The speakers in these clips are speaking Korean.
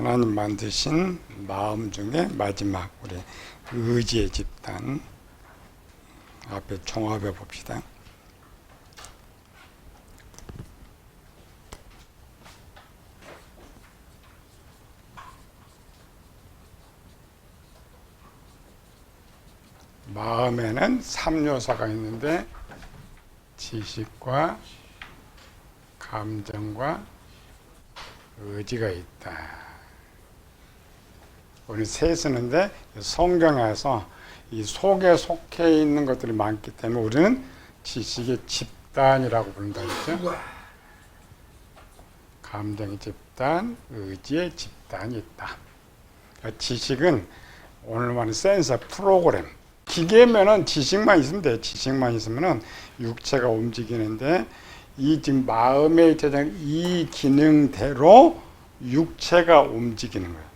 하나님 만드신 마음 중에 마지막 우리 의지의 집단 앞에 종합해 봅시다. 마음에는 3요소가 있는데 지식과 감정과 의지가 있다. 우리 세 쓰는데 성경에서 이 속에 속해 있는 것들이 많기 때문에 우리는 지식의 집단이라고 부른다 했죠. 감정의 집단, 의지의 집단이 있다. 그러니까 지식은 오늘 말하는 센서 프로그램. 기계면은 지식만 있으면 돼. 지식만 있으면은 육체가 움직이는데 이 지금 마음에 있는 이 기능대로 육체가 움직이는 거예요.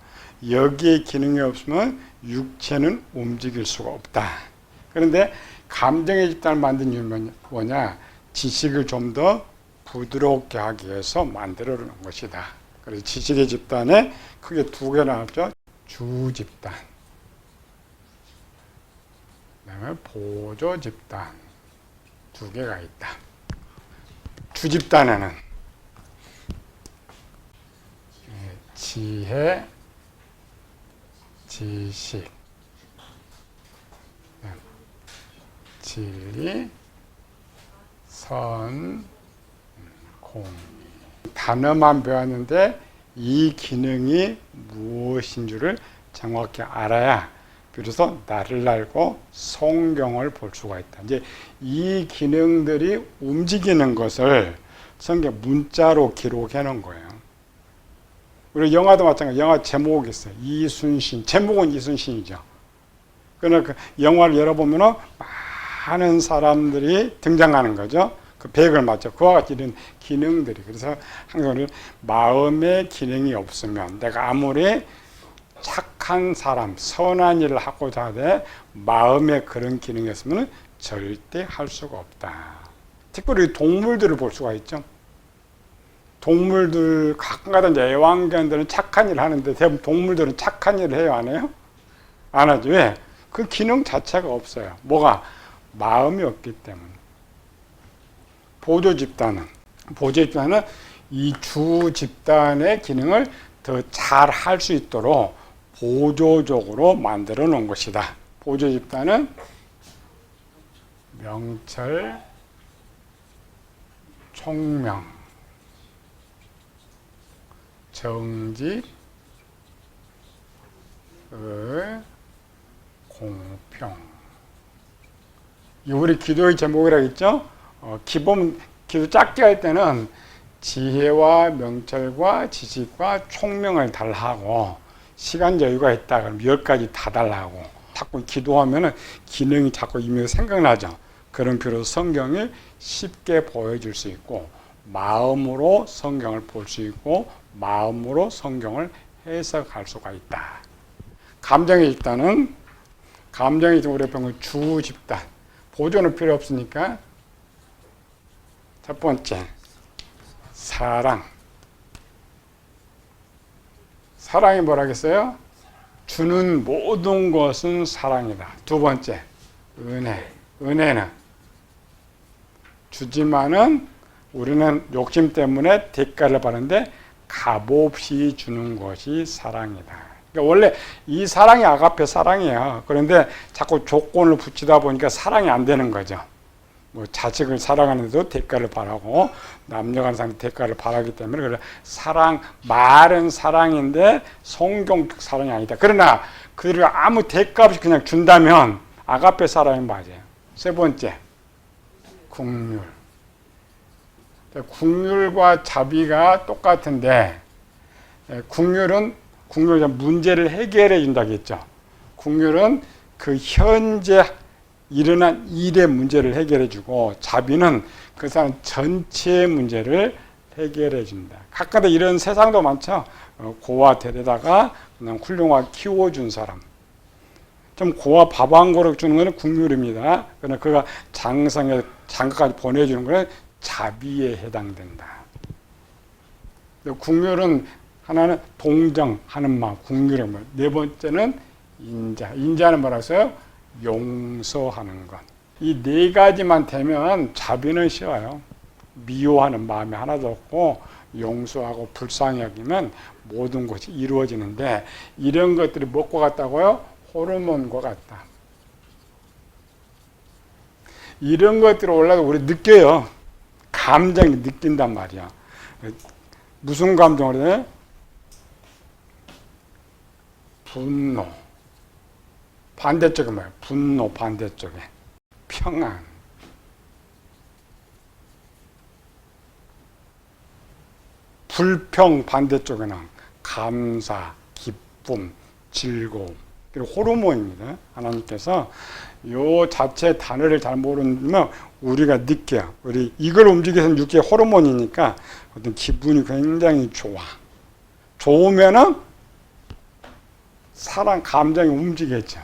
여기에 기능이 없으면 육체는 움직일 수가 없다. 그런데 감정의 집단을 만든 이유는 뭐냐? 지식을 좀 더 부드럽게 하기 위해서 만들어 놓은 것이다. 그래서 지식의 집단에 크게 두 개 나왔죠. 주 집단, 그다음에 보조 집단 두 개가 있다. 주 집단에는 지혜, 지식, 진리, 선, 공의. 단어만 배웠는데 이 기능이 무엇인 줄을 정확히 알아야 비로소 나를 알고 성경을 볼 수가 있다. 이제 이 기능들이 움직이는 것을 성경 문자로 기록해 놓은 거예요. 우리 영화도 마찬가지. 영화 제목이 있어요. 이순신. 제목은 이순신이죠. 그러나 그 영화를 열어보면 많은 사람들이 등장하는 거죠. 그 배역을 맞죠. 그와 같이 이런 기능들이. 그래서 항상 마음의 기능이 없으면 내가 아무리 착한 사람, 선한 일을 하고자 하되 마음에 그런 기능이 없으면 절대 할 수가 없다. 특별히 동물들을 볼 수가 있죠. 동물들 가끔가다 이제 애완견들은 착한 일을 하는데 대부분 동물들은 착한 일을 해요, 안 해요? 안 하죠. 왜? 그 기능 자체가 없어요. 뭐가? 마음이 없기 때문에. 보조 집단은 이 주 집단의 기능을 더 잘 할 수 있도록 보조적으로 만들어 놓은 것이다. 보조 집단은 명철, 총명, 정직, 공평. 이 우리 기도의 제목이라고 했죠? 기도 짧게 할 때는 지혜와 명철과 지식과 총명을 달라고 시간 여유가 있다 그러면 10가지 다 달라고 자꾸 기도하면은 기능이 자꾸 이미 생각나죠. 그런 필요로 성경을 쉽게 보여줄 수 있고 마음으로 성경을 볼 수 있고 마음으로 성경을 해석할 수가 있다. 감정의 집단은 우리 병은 주 집단. 보조는 필요 없으니까 첫 번째 사랑. 사랑이 뭐라겠어요? 주는 모든 것은 사랑이다. 두 번째 은혜. 은혜는 주지만은 우리는 욕심 때문에 대가를 받는데 값없이 주는 것이 사랑이다. 그러니까 원래 이 사랑이 아가페 사랑이야. 그런데 자꾸 조건을 붙이다 보니까 사랑이 안 되는 거죠. 뭐 자식을 사랑하는데도 대가를 바라고 남녀간 상대 대가를 바라기 때문에 그래 사랑 말은 사랑인데 성경적 사랑이 아니다. 그러나 그들을 아무 대가 없이 그냥 준다면 아가페 사랑이 맞아요. 세 번째 국률. 국률과 자비가 똑같은데 국률은 문제를 해결해 준다고 했죠. 국률은 그 현재 일어난 일의 문제를 해결해 주고 자비는 그 사람 전체의 문제를 해결해 준다. 가끔가다 이런 세상도 많죠. 고아 데려다가 그냥 훌륭하게 키워준 사람. 좀 고아 밥 한 그릇 주는 것은 국률입니다. 그러나 그가 장성에 장가까지 보내주는 것은 자비에 해당된다. 국률은 하나는 동정하는 마음, 국률의 마음. 네 번째는 인자. 인자는 뭐라고 써요? 용서하는 것. 이 네 가지만 되면 자비는 쉬워요. 미워하는 마음이 하나도 없고 용서하고 불쌍히 여기면 모든 것이 이루어지는데 이런 것들이 뭐과 같다고요? 호르몬과 같다. 이런 것들이 올라도 우리 느껴요. 감정이 느낀단 말이야. 무슨 감정을 해? 분노. 반대쪽에 뭐예요? 분노 반대쪽에. 평안. 불평 반대쪽에는 감사, 기쁨, 즐거움. 그리고 호르몬입니다. 하나님께서 요 자체 단어를 잘 모르면 우리가 느껴요. 우리 이걸 움직이는 육체 호르몬이니까 어떤 기분이 굉장히 좋아. 좋으면은 사람 감정이 움직이죠.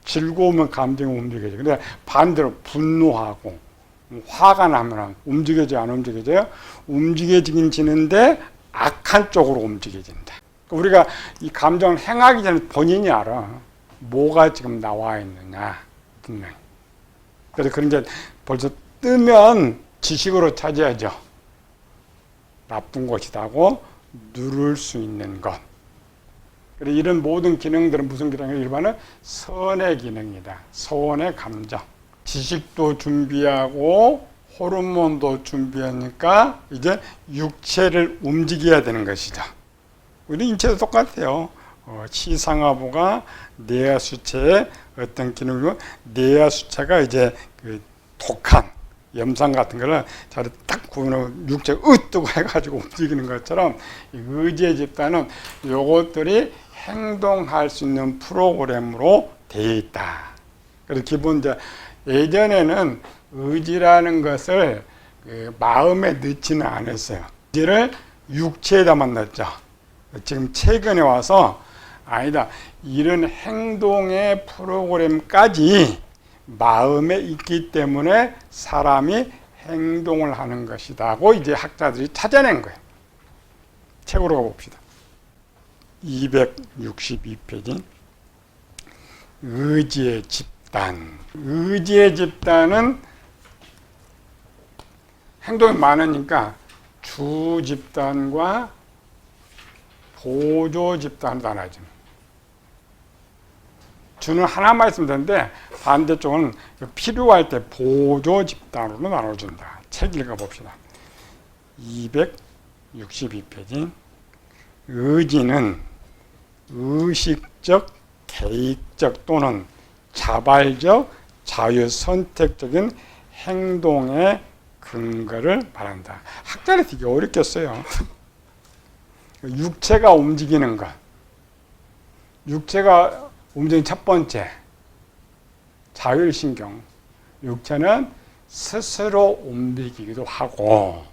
즐거우면 감정이 움직이죠. 근데 반대로 분노하고 화가 나면 움직여져요, 안 움직여져요? 움직여지긴 지는데 악한 쪽으로 움직여진다. 우리가 이 감정을 행하기 전에 본인이 알아. 뭐가 지금 나와 있느냐, 분명히. 그래서 그런 게 벌써 뜨면 지식으로 찾아야죠. 나쁜 것이라고 누를 수 있는 것. 그래서 이런 모든 기능들은 무슨 기능이에요? 일반은 선의 기능이다. 선의 감정. 지식도 준비하고 호르몬도 준비하니까 이제 육체를 움직여야 되는 것이죠. 우리 인체도 똑같아요. 시상하부가 뇌하수체의 어떤 기능이고 뇌하수체가 이제 그 독한 염산 같은 거를 잘 딱 구분하고 육체 으뜨고 해가지고 움직이는 것처럼 의지의 집단은 요것들이 행동할 수 있는 프로그램으로 되어 있다. 그래서 기본 이제 예전에는 의지라는 것을 그 마음에 넣지는 않았어요. 의지를 육체에다만 넣었죠. 지금 최근에 와서 아니다. 이런 행동의 프로그램까지 마음에 있기 때문에 사람이 행동을 하는 것이다고 이제 학자들이 찾아낸 거예요. 책으로 가봅시다. 262페이지. 의지의 집단. 의지의 집단은 행동이 많으니까 주 집단과 보조 집단으로 나눠져. 주는 하나만 있으면 되는데 반대쪽은 필요할 때 보조 집단으로 나눠준다. 책 읽어봅시다. 262페이지. 의지는 의식적, 계획적 또는 자발적, 자유선택적인 행동의 근거를 말한다. 학자들이 되게 어렵게 써요. 육체가 움직이는 것. 육체가 움직이는 첫 번째, 자율신경. 육체는 스스로 움직이기도 하고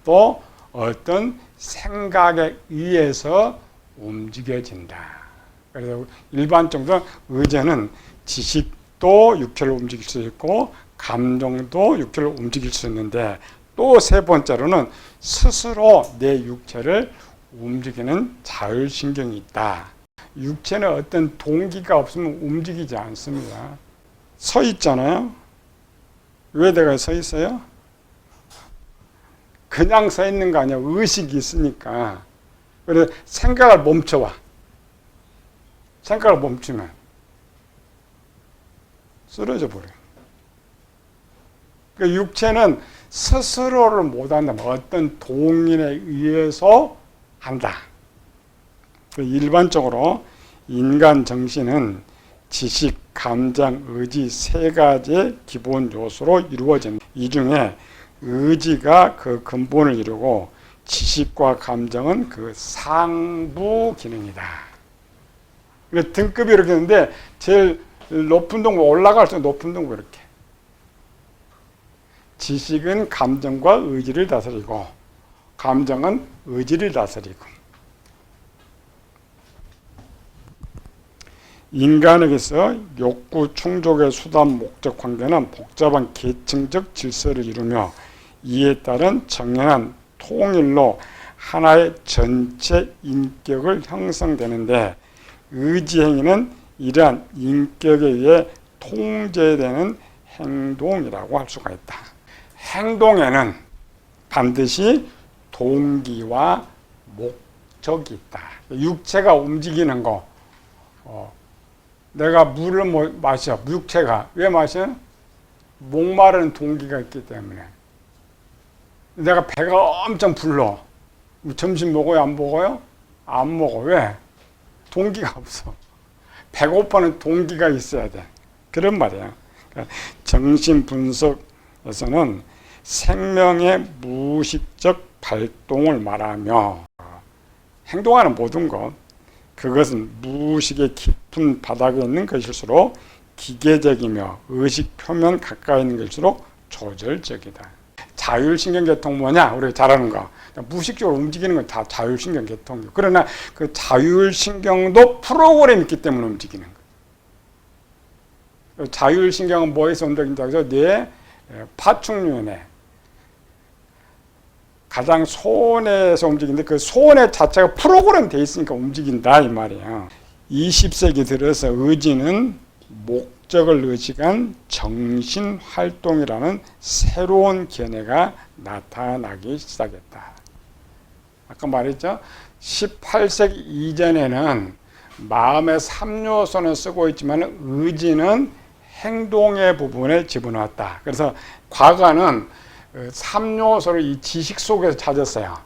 또 어떤 생각에 의해서 움직여진다. 그래서 일반적으로 의지는 지식도 육체를 움직일 수 있고 감정도 육체를 움직일 수 있는데 또 세 번째로는 스스로 내 육체를 움직이는 자율신경이 있다. 육체는 어떤 동기가 없으면 움직이지 않습니다. 서 있잖아요. 왜 내가 서 있어요? 그냥 서 있는 거 아니야. 의식이 있으니까. 그래서 생각을 멈춰봐. 생각을 멈추면 쓰러져 버려요. 그러니까 육체는 스스로를 못한다. 어떤 동인에 의해서 한다. 일반적으로 인간 정신은 지식, 감정, 의지 세 가지의 기본 요소로 이루어집니다. 이 중에 의지가 그 근본을 이루고 지식과 감정은 그 상부 기능이다. 등급이 이렇게 있는데 제일 높은 등급 올라갈수록 높은 등급 이렇게. 지식은 감정과 의지를 다스리고 감정은 의지를 다스리고 인간에게서 욕구 충족의 수단 목적 관계는 복잡한 계층적 질서를 이루며 이에 따른 정연한 통일로 하나의 전체 인격을 형성되는데 의지행위는 이러한 인격에 의해 통제되는 행동이라고 할 수가 있다. 행동에는 반드시 동기와 목적이 있다. 육체가 움직이는 거, 내가 물을 마셔. 육체가 왜 마셔? 목마르는 동기가 있기 때문에. 내가 배가 엄청 불러. 점심 먹어요? 안 먹어요? 안 먹어. 왜? 동기가 없어. 배고파는 동기가 있어야 돼. 그런 말이에요. 그러니까 정신분석에서는 생명의 무의식적 발동을 말하며 행동하는 모든 것, 그것은 무의식의 깊은 바닥에 있는 것일수록 기계적이며 의식 표면 가까이 있는 것일수록 조절적이다. 자율신경계통 뭐냐? 우리가 잘 아는 거. 무의식적으로 움직이는 건 다 자율신경계통이에요. 그러나 그 자율신경도 프로그램이 있기 때문에 움직이는 거예요. 자율신경은 뭐에서 움직인다고 해서 뇌 파충류에 가장 소원에서 움직이는데 그 소원의 자체가 프로그램 돼 있으니까 움직인다 이 말이에요. 20세기 들어서 의지는 목적을 의식한 정신활동이라는 새로운 견해가 나타나기 시작했다. 아까 말했죠. 18세기 이전에는 마음의 3요소는 쓰고 있지만 의지는 행동의 부분에 집어넣었다. 그래서 과거는 3요소를 이 지식 속에서 찾았어요.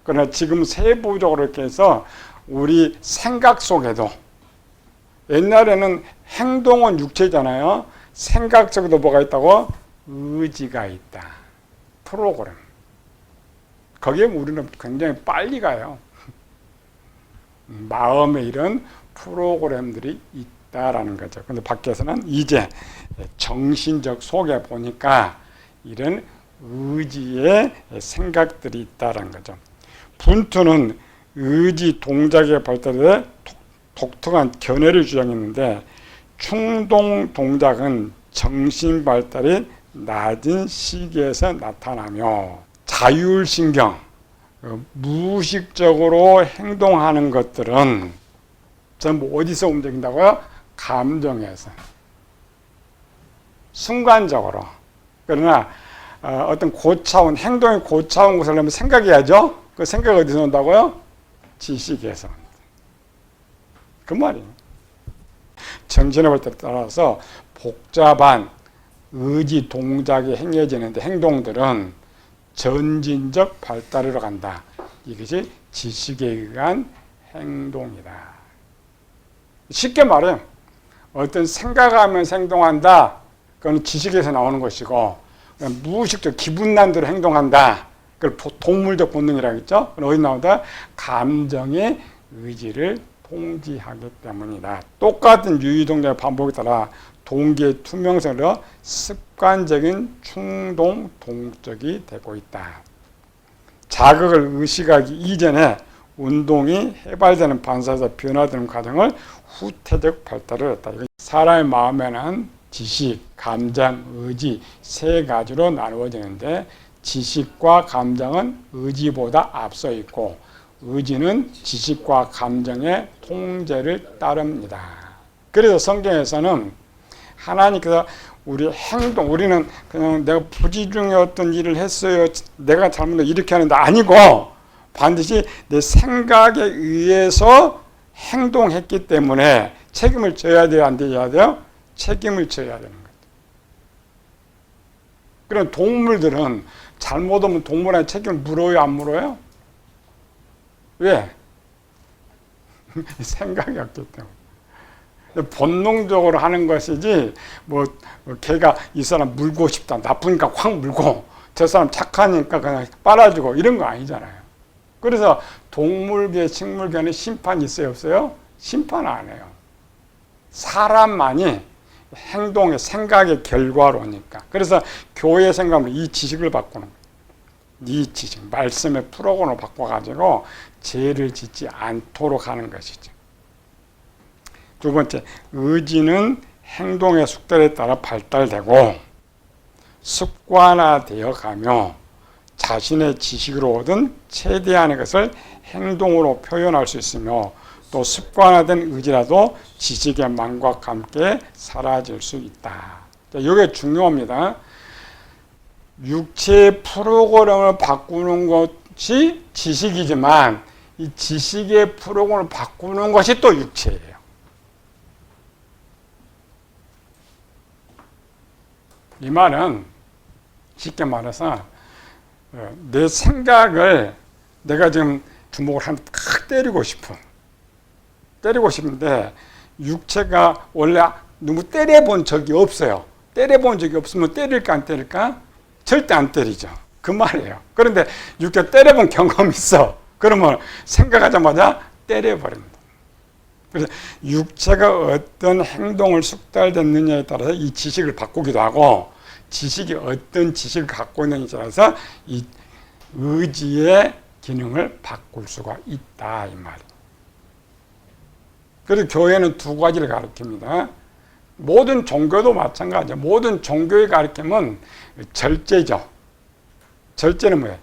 그러나 지금 세부적으로 이렇게 해서 우리 생각 속에도 옛날에는 행동은 육체잖아요. 생각 속에도 뭐가 있다고? 의지가 있다. 프로그램. 거기에 우리는 굉장히 빨리 가요. 마음에 이런 프로그램들이 있다라는 거죠. 근데 밖에서는 이제 정신적 속에 보니까 이런 의지의 생각들이 있다라는 거죠. 분투는 의지 동작의 발달에 독특한 견해를 주장했는데 충동 동작은 정신 발달이 낮은 시기에서 나타나며 자율신경, 무의식적으로 행동하는 것들은 전부 어디서 움직인다고요? 감정에서. 순간적으로. 그러나 어떤 고차원, 행동이 고차원 것을 하면 생각해야죠? 그 생각이 어디서 온다고요? 지식에서. 그 말이에요. 정신의 발달에 따라서 복잡한 의지 동작이 행해지는데 행동들은 전진적 발달으로 간다. 이것이 지식에 의한 행동이다. 쉽게 말해 어떤 생각하면서 행동한다. 그건 지식에서 나오는 것이고 무의식적 기분 난 대로 행동한다. 그걸 동물적 본능이라고 했죠. 그건 어디 나온다? 감정의 의지를 통지하기 때문이다. 똑같은 유의동작의 반복에 따라 동기의 투명성으로 습관적인 충동 동적이 되고 있다. 자극을 의식하기 이전에 운동이 해발되는 반사에서 변화되는 과정을 후퇴적 발달을 했다. 사람의 마음에는 지식, 감정, 의지 세 가지로 나누어지는데 지식과 감정은 의지보다 앞서 있고 의지는 지식과 감정의 통제를 따릅니다. 그래서 성경에서는 하나님께서 우리 행동, 우리는 그냥 내가 부지중에 어떤 일을 했어요. 내가 잘못해 이렇게 하는데 아니고 반드시 내 생각에 의해서 행동했기 때문에 책임을 져야 돼요? 안 돼야 돼요? 책임을 져야 되는 거예요. 그럼 동물들은 잘못하면 동물한테 책임을 물어요? 안 물어요? 왜? 생각이 없기 때문에. 본능적으로 하는 것이지 걔가 이 사람 물고 싶다. 나쁘니까 확 물고 저 사람 착하니까 그냥 빨아주고 이런 거 아니잖아요. 그래서 동물계, 식물계는 심판이 있어요? 없어요? 심판 안 해요. 사람만이 행동의 생각의 결과로니까. 그래서 교회 생각은 이 지식을 바꾸는 거예요. 이 지식, 말씀의 프로그램을 바꿔가지고 죄를 짓지 않도록 하는 것이죠. 두 번째, 의지는 행동의 숙달에 따라 발달되고 습관화되어 가며 자신의 지식으로 얻은 최대한의 것을 행동으로 표현할 수 있으며 또 습관화된 의지라도 지식의 망과 함께 사라질 수 있다. 이게 중요합니다. 육체의 프로그램을 바꾸는 것이 지식이지만 이 지식의 프로그램을 바꾸는 것이 또 육체예요. 이 말은 쉽게 말해서 내 생각을 내가 지금 주먹을 한 탁 때리고 싶은데 육체가 원래 누구 때려본 적이 없어요. 때려본 적이 없으면 때릴까 안 때릴까? 절대 안 때리죠. 그 말이에요. 그런데 육체 때려본 경험이 있어. 그러면 생각하자마자 때려버립니다. 그래서 육체가 어떤 행동을 숙달됐느냐에 따라서 이 지식을 바꾸기도 하고 지식이 어떤 지식을 갖고 있느냐에 따라서 이 의지의 기능을 바꿀 수가 있다 이 말이에요. 그래서 교회는 두 가지를 가르칩니다. 모든 종교도 마찬가지죠. 모든 종교의 가르침은 절제죠. 절제는 뭐예요?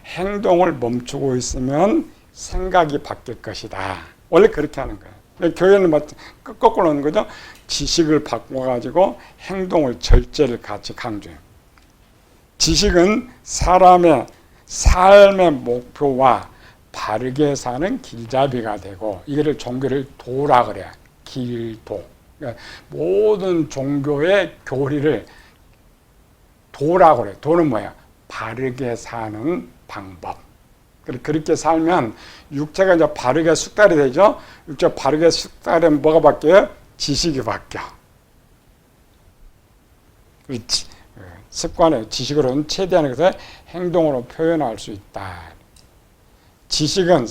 행동을 멈추고 있으면 생각이 바뀔 것이다. 원래 그렇게 하는 거예요. 교회는 거꾸로 하는 거죠. 지식을 바꿔가지고 행동을 절제를 같이 강조해요. 지식은 사람의 삶의 목표와 바르게 사는 길잡이가 되고 이거를 종교를 도라 그래요. 길도. 그러니까 모든 종교의 교리를 도라고 그래요. 도는 뭐야? 바르게 사는 방법. 그렇게 살면 육체가 이제 바르게 숙달이 되죠. 육체가 바르게 숙달하면 뭐가 바뀌어요? 지식이 바뀌어. 습관의 지식으로는 최대한의 것을 행동으로 표현할 수 있다. 지식은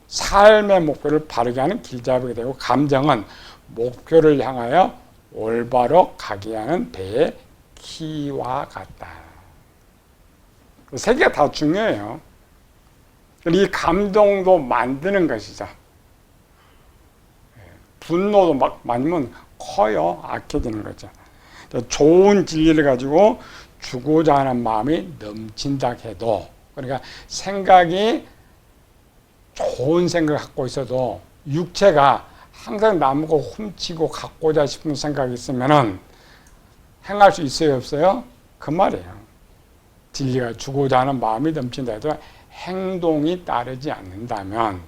삶의 목표를 바르게 하는 길잡이가 되고 감정은 목표를 향하여 올바로 가게 하는 배의 키와 같다. 세 개가 다 중요해요. 이 감동도 만드는 것이죠. 분노도 막 많으면 커요. 악해지는 거죠. 좋은 진리를 가지고 주고자 하는 마음이 넘친다 해도 그러니까 생각이 좋은 생각을 갖고 있어도 육체가 항상 남고 훔치고 갖고자 싶은 생각이 있으면은 행할 수 있어요, 없어요? 그 말이에요. 진리가 주고자 하는 마음이 넘친다 해도 행동이 따르지 않는다면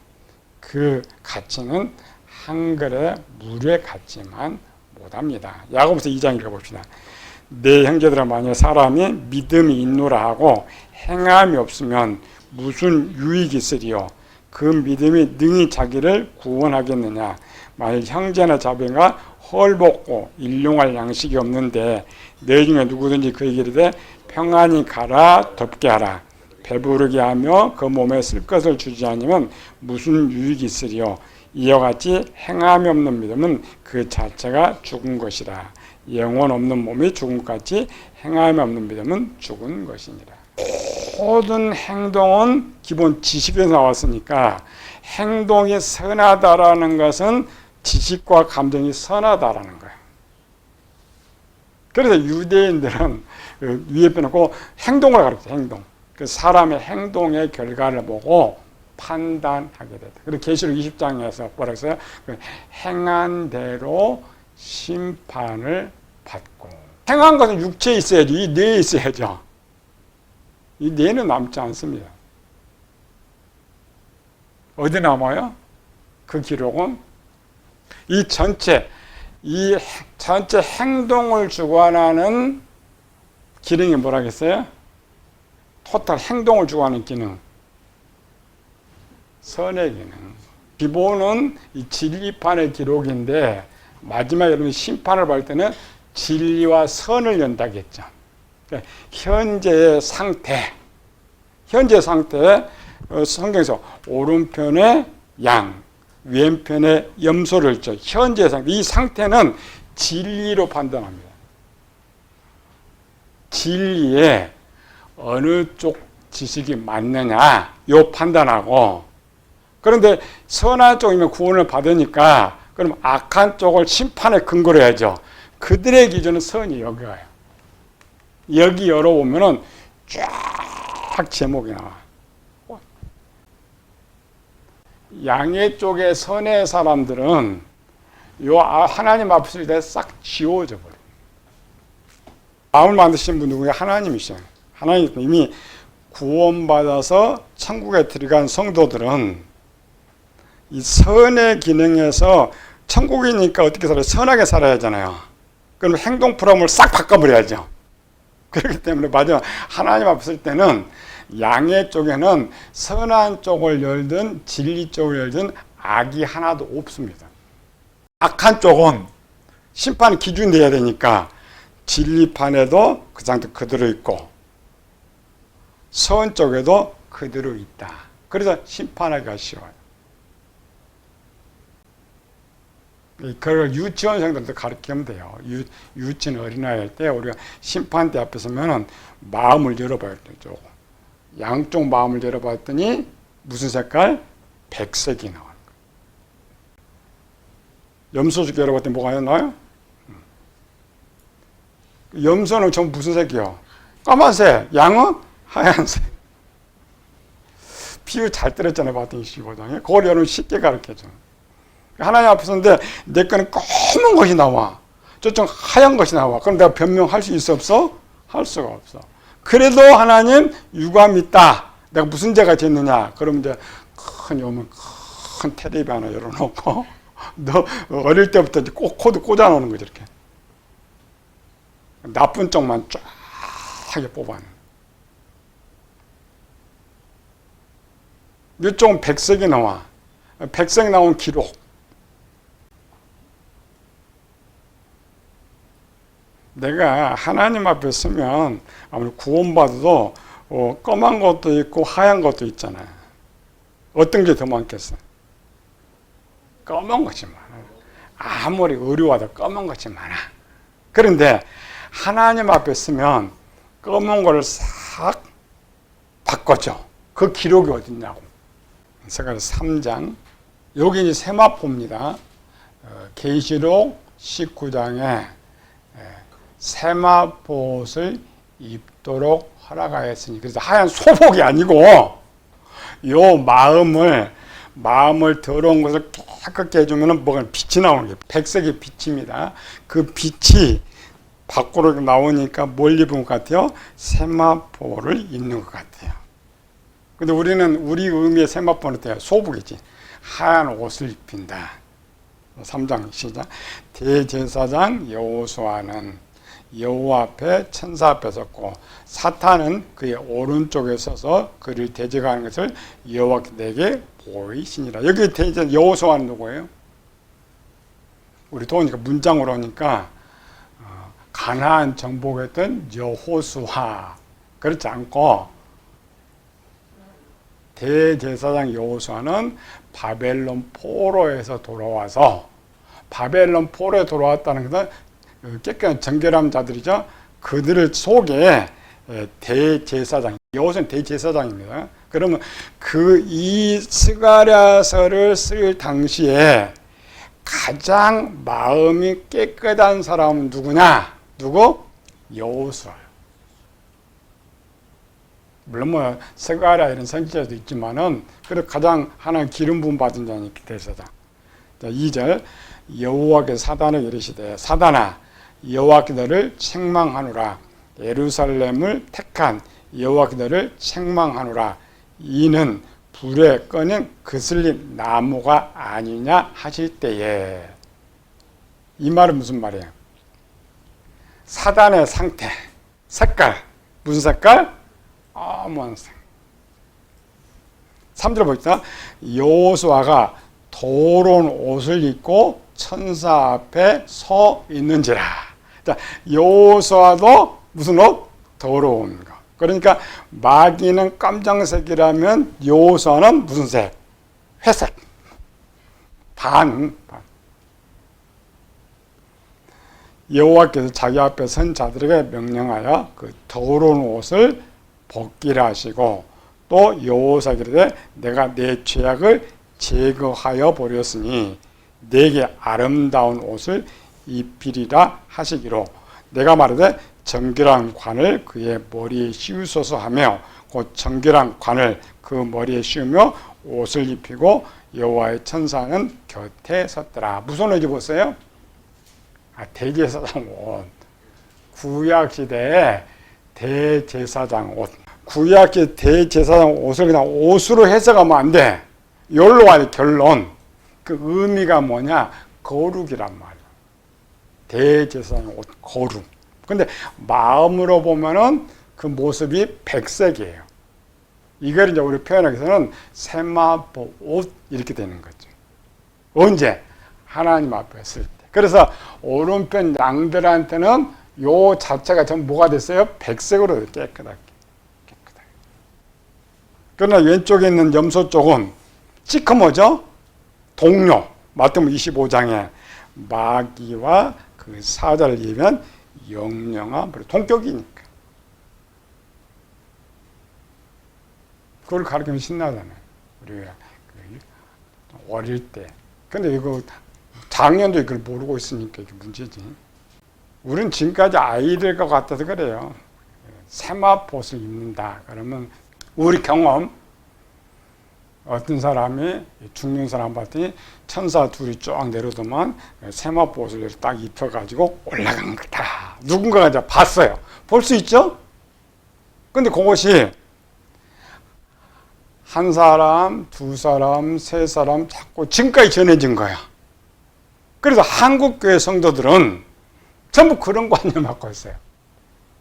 그 가치는 한 그릇 물의 가치만 못합니다. 야고보서 2장 읽어봅시다. 내 형제들아 만약 사람이 믿음이 있노라 하고 행함이 없으면 무슨 유익이 있으리요? 그 믿음이 능히 자기를 구원하겠느냐? 만약 형제나 자매가 헐벗고 일용할 양식이 없는데 내 중에 누구든지 그에게 이르되 평안히 가라 덥게 하라 배부르게 하며 그 몸에 쓸 것을 주지 않으면 무슨 유익이 있으리요? 이와 같이 행함이 없는 믿음은 그 자체가 죽은 것이라. 영혼 없는 몸이 죽은 것 같이 행함이 없는 믿음은 죽은 것이니라. 모든 행동은 기본 지식에서 나왔으니까 행동이 선하다라는 것은 지식과 감정이 선하다라는 거예요. 그래서 유대인들은 위에 빼놓고 행동을 가르쳐요. 행동. 그 사람의 행동의 결과를 보고 판단하게 된다. 그리고 계시록 20장에서 뭐라고 했어요? 행한 대로 심판을 받고. 행한 것은 육체에 있어야죠. 이 뇌에 있어야죠. 이 뇌는 남지 않습니다. 어디 남아요? 그 기록은 이 전체 행동을 주관하는 기능이 뭐라겠어요? 토탈 행동을 주관하는 기능. 선의 기능. 기본은 이 진리판의 기록인데 마지막에 여러분 심판을 받을 때는 진리와 선을 연다겠죠. 그러니까 현재의 상태 성경에서 오른편에 양, 왼편에 염소를 있죠. 현재의 상태. 이 상태는 진리로 판단합니다. 진리에 어느 쪽 지식이 맞느냐 요 판단하고 그런데 선한 쪽이면 구원을 받으니까 그럼 악한 쪽을 심판의 근거로 해야죠. 그들의 기준은 선이 여기가요. 여기 열어보면은 쫙 제목이 나와. 양의 쪽의 선의 사람들은 요 하나님 앞에서 이제 싹 지워져 버려. 마음을 만드신 분 누구야? 하나님이시죠. 하나님 이미 구원받아서 천국에 들어간 성도들은 이 선의 기능에서 천국이니까 어떻게 살아요? 선하게 살아야 하잖아요. 그럼 행동 프로그램을 싹 바꿔버려야죠. 그렇기 때문에 마지막 하나님 앞에 설 때는 양의 쪽에는 선한 쪽을 열든 진리 쪽을 열든 악이 하나도 없습니다. 악한 쪽은 심판 기준이 돼야 되니까 진리판에도 그 상태 그대로 있고 선 쪽에도 그대로 있다. 그래서 심판하기가 쉬워요. 그걸 유치원생들도 가르치면 돼요. 유치원 어린아이 할 때 우리가 심판대 앞에 서면은 마음을 열어봐야 되죠. 양쪽 마음을 열어봤더니 무슨 색깔? 백색이 나오는 거예요. 염소죽 열어봤더니 뭐가 나와요? 염소는 전부 무슨 색이요? 까만색. 양은 하얀색. 비유 잘 때렸잖아요. 봤더니 15장에. 그걸 여러분 쉽게 가르쳐줘. 하나님 앞에 서는데 내 거는 검은 것이 나와. 저쪽 하얀 것이 나와. 그럼 내가 변명할 수 있어 없어? 할 수가 없어. 그래도 하나님 유감 있다. 내가 무슨 죄가 됐느냐? 그럼 이제 큰 테레비 하나 열어놓고 너 어릴 때부터 이제 코드 꽂아놓는 거죠. 이렇게 나쁜 쪽만 쫙 뽑아내. 이쪽은 백색이 나와. 백색 나온 기록. 내가 하나님 앞에 서면 아무리 구원받아도 검은 것도 있고 하얀 것도 있잖아요. 어떤 게 더 많겠어? 검은 것이 많아. 아무리 의료와도 검은 것이 많아. 그런데 하나님 앞에 서면 검은 거를 싹 바꿔줘. 그 기록이 어딨냐고. 제가 3장 여기 이제 세마포입니다. 계시록 19장에 세마포옷을 입도록 허락하였으니, 그래서 하얀 소복이 아니고 요 마음을 더러운 것을 깨끗게 해주면 뭐가 빛이 나오는 거예요. 백색의 빛입니다. 그 빛이 밖으로 나오니까 뭘 입은 것 같아요? 세마포를 입는 것 같아요. 근데 우리는 우리 의미의 세마포는 어때요? 소복이지. 하얀 옷을 입힌다. 3장 시작. 대제사장 여호수아는 여호와 앞에 천사 앞에 섰고 사탄은 그의 오른쪽에 서서 그를 대적하는 것을 여호와께 내게 보이시니라. 여기 대제 여호수아는 누구예요? 우리 도우니까 문장으로 오니까 가나안 정복했던 여호수아 그렇지 않고 대제사장 여호수아는 바벨론 포로에서 돌아와서 바벨론 포로에 돌아왔다는 것은 깨끗한 정결한 자들이죠. 그들을 속에 대제사장, 여호수아는 대제사장입니다. 그러면 이 스가랴서를 쓸 당시에 가장 마음이 깨끗한 사람은 누구냐? 누구? 여호수아예요. 물론 스가랴 이런 선지자도 있지만은 그래도 가장 하나님 기름 부음 받은 자니 대제사장. 2절 여호와께서 사단에게 이르시되 사단아 여호와께 너를 책망하노라. 예루살렘을 택한 여호와께 너를 책망하노라. 이는 불에 꺼낸 그슬린 나무가 아니냐 하실 때에. 이 말은 무슨 말이에요? 사단의 상태, 색깔. 무슨 색깔? 검은색. 3절 보니까 여호수아가 더러운 옷을 입고 천사 앞에 서 있는지라. 자, 여호수아도 무슨 옷? 더러운 거. 그러니까 마귀는 깜장색이라면 여호수아는 무슨 색? 회색. 반. 여호와께서 자기 앞에 선 자들에게 명령하여 그 더러운 옷을 벗기라 하시고 또 여호수아에게 이르되 내가 내 죄악을 제거하여 버렸으니 내게 아름다운 옷을 입히리라 하시기로 내가 말하되 정결한 관을 그의 머리에 씌우소서 하며 곧 정결한 관을 그 머리에 씌우며 옷을 입히고 여호와의 천사는 곁에 섰더라. 무슨 옷 입었어요? 대제사장 옷. 구약시대에 대제사장 옷. 구약시대 대제사장 옷을 그냥 옷으로 해석하면 안 돼. 여기로 와야 돼. 결론. 그 의미가 뭐냐? 거룩이란 말이야. 대제사장 옷, 거룩. 근데 마음으로 보면은 그 모습이 백색이에요. 이걸 이제 우리 표현하기 위해서는 세마포 옷 이렇게 되는 거죠. 언제? 하나님 앞에 했을 때. 그래서 오른편 양들한테는 요 자체가 전부 뭐가 됐어요? 백색으로 깨끗하게. 그러나 왼쪽에 있는 염소 쪽은 시커머죠? 동료. 마태복음 25장에 마귀와 그 사자를 이으면 영영아 동격이니까. 그걸 가르치면 신나잖아요. 우리가 어릴 때. 근데 이거 작년도 이걸 모르고 있으니까 이게 문제지. 우리는 지금까지 아이들과 같아서 그래요. 세마포옷을 입는다. 그러면 우리 경험, 어떤 사람이 죽는 사람 봤더니 천사 둘이 쭉 내려오더만 세마포옷을 딱 입혀가지고 올라간 거다. 누군가가 이제 봤어요. 볼 수 있죠? 근데 그것이 한 사람, 두 사람, 세 사람 자꾸 지금까지 전해진 거야. 그래서 한국교회 성도들은 전부 그런 관념 갖고 있어요.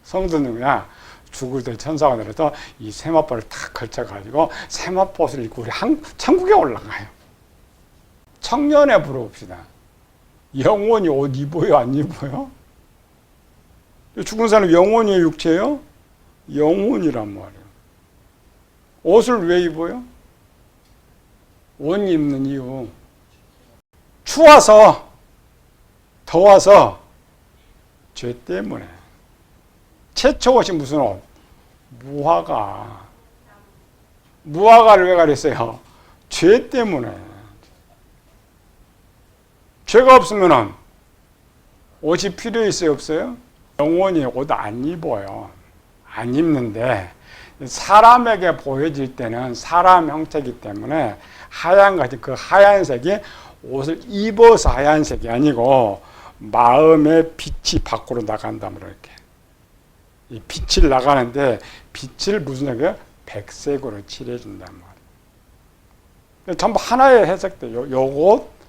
성도는 그냥 죽을 때 천사가 내려서 이 세마포를 탁 걸쳐가지고 세마포옷을 입고 우리 천국에 올라가요. 청년에 물어봅시다. 영원히 옷 입어요? 안 입어요? 죽은 사람 영혼이 육체예요? 영혼이란 말이에요. 옷을 왜 입어요? 옷 입는 이유. 추워서, 더워서, 죄 때문에. 최초 옷이 무슨 옷? 무화과. 무화과를 왜 가렸어요? 죄 때문에. 죄가 없으면 옷이 필요 있어요? 없어요? 영원히 옷 안 입어요. 안 입는데 사람에게 보여질 때는 사람 형태이기 때문에 하얀 것이 그 하얀색이 옷을 입어서 하얀색이 아니고 마음의 빛이 밖으로 나간다면 이렇게 이 빛을 나가는데 빛을 무슨 색이에요? 백색으로 칠해준단 말이에요. 전부 하나의 해석돼요. 요것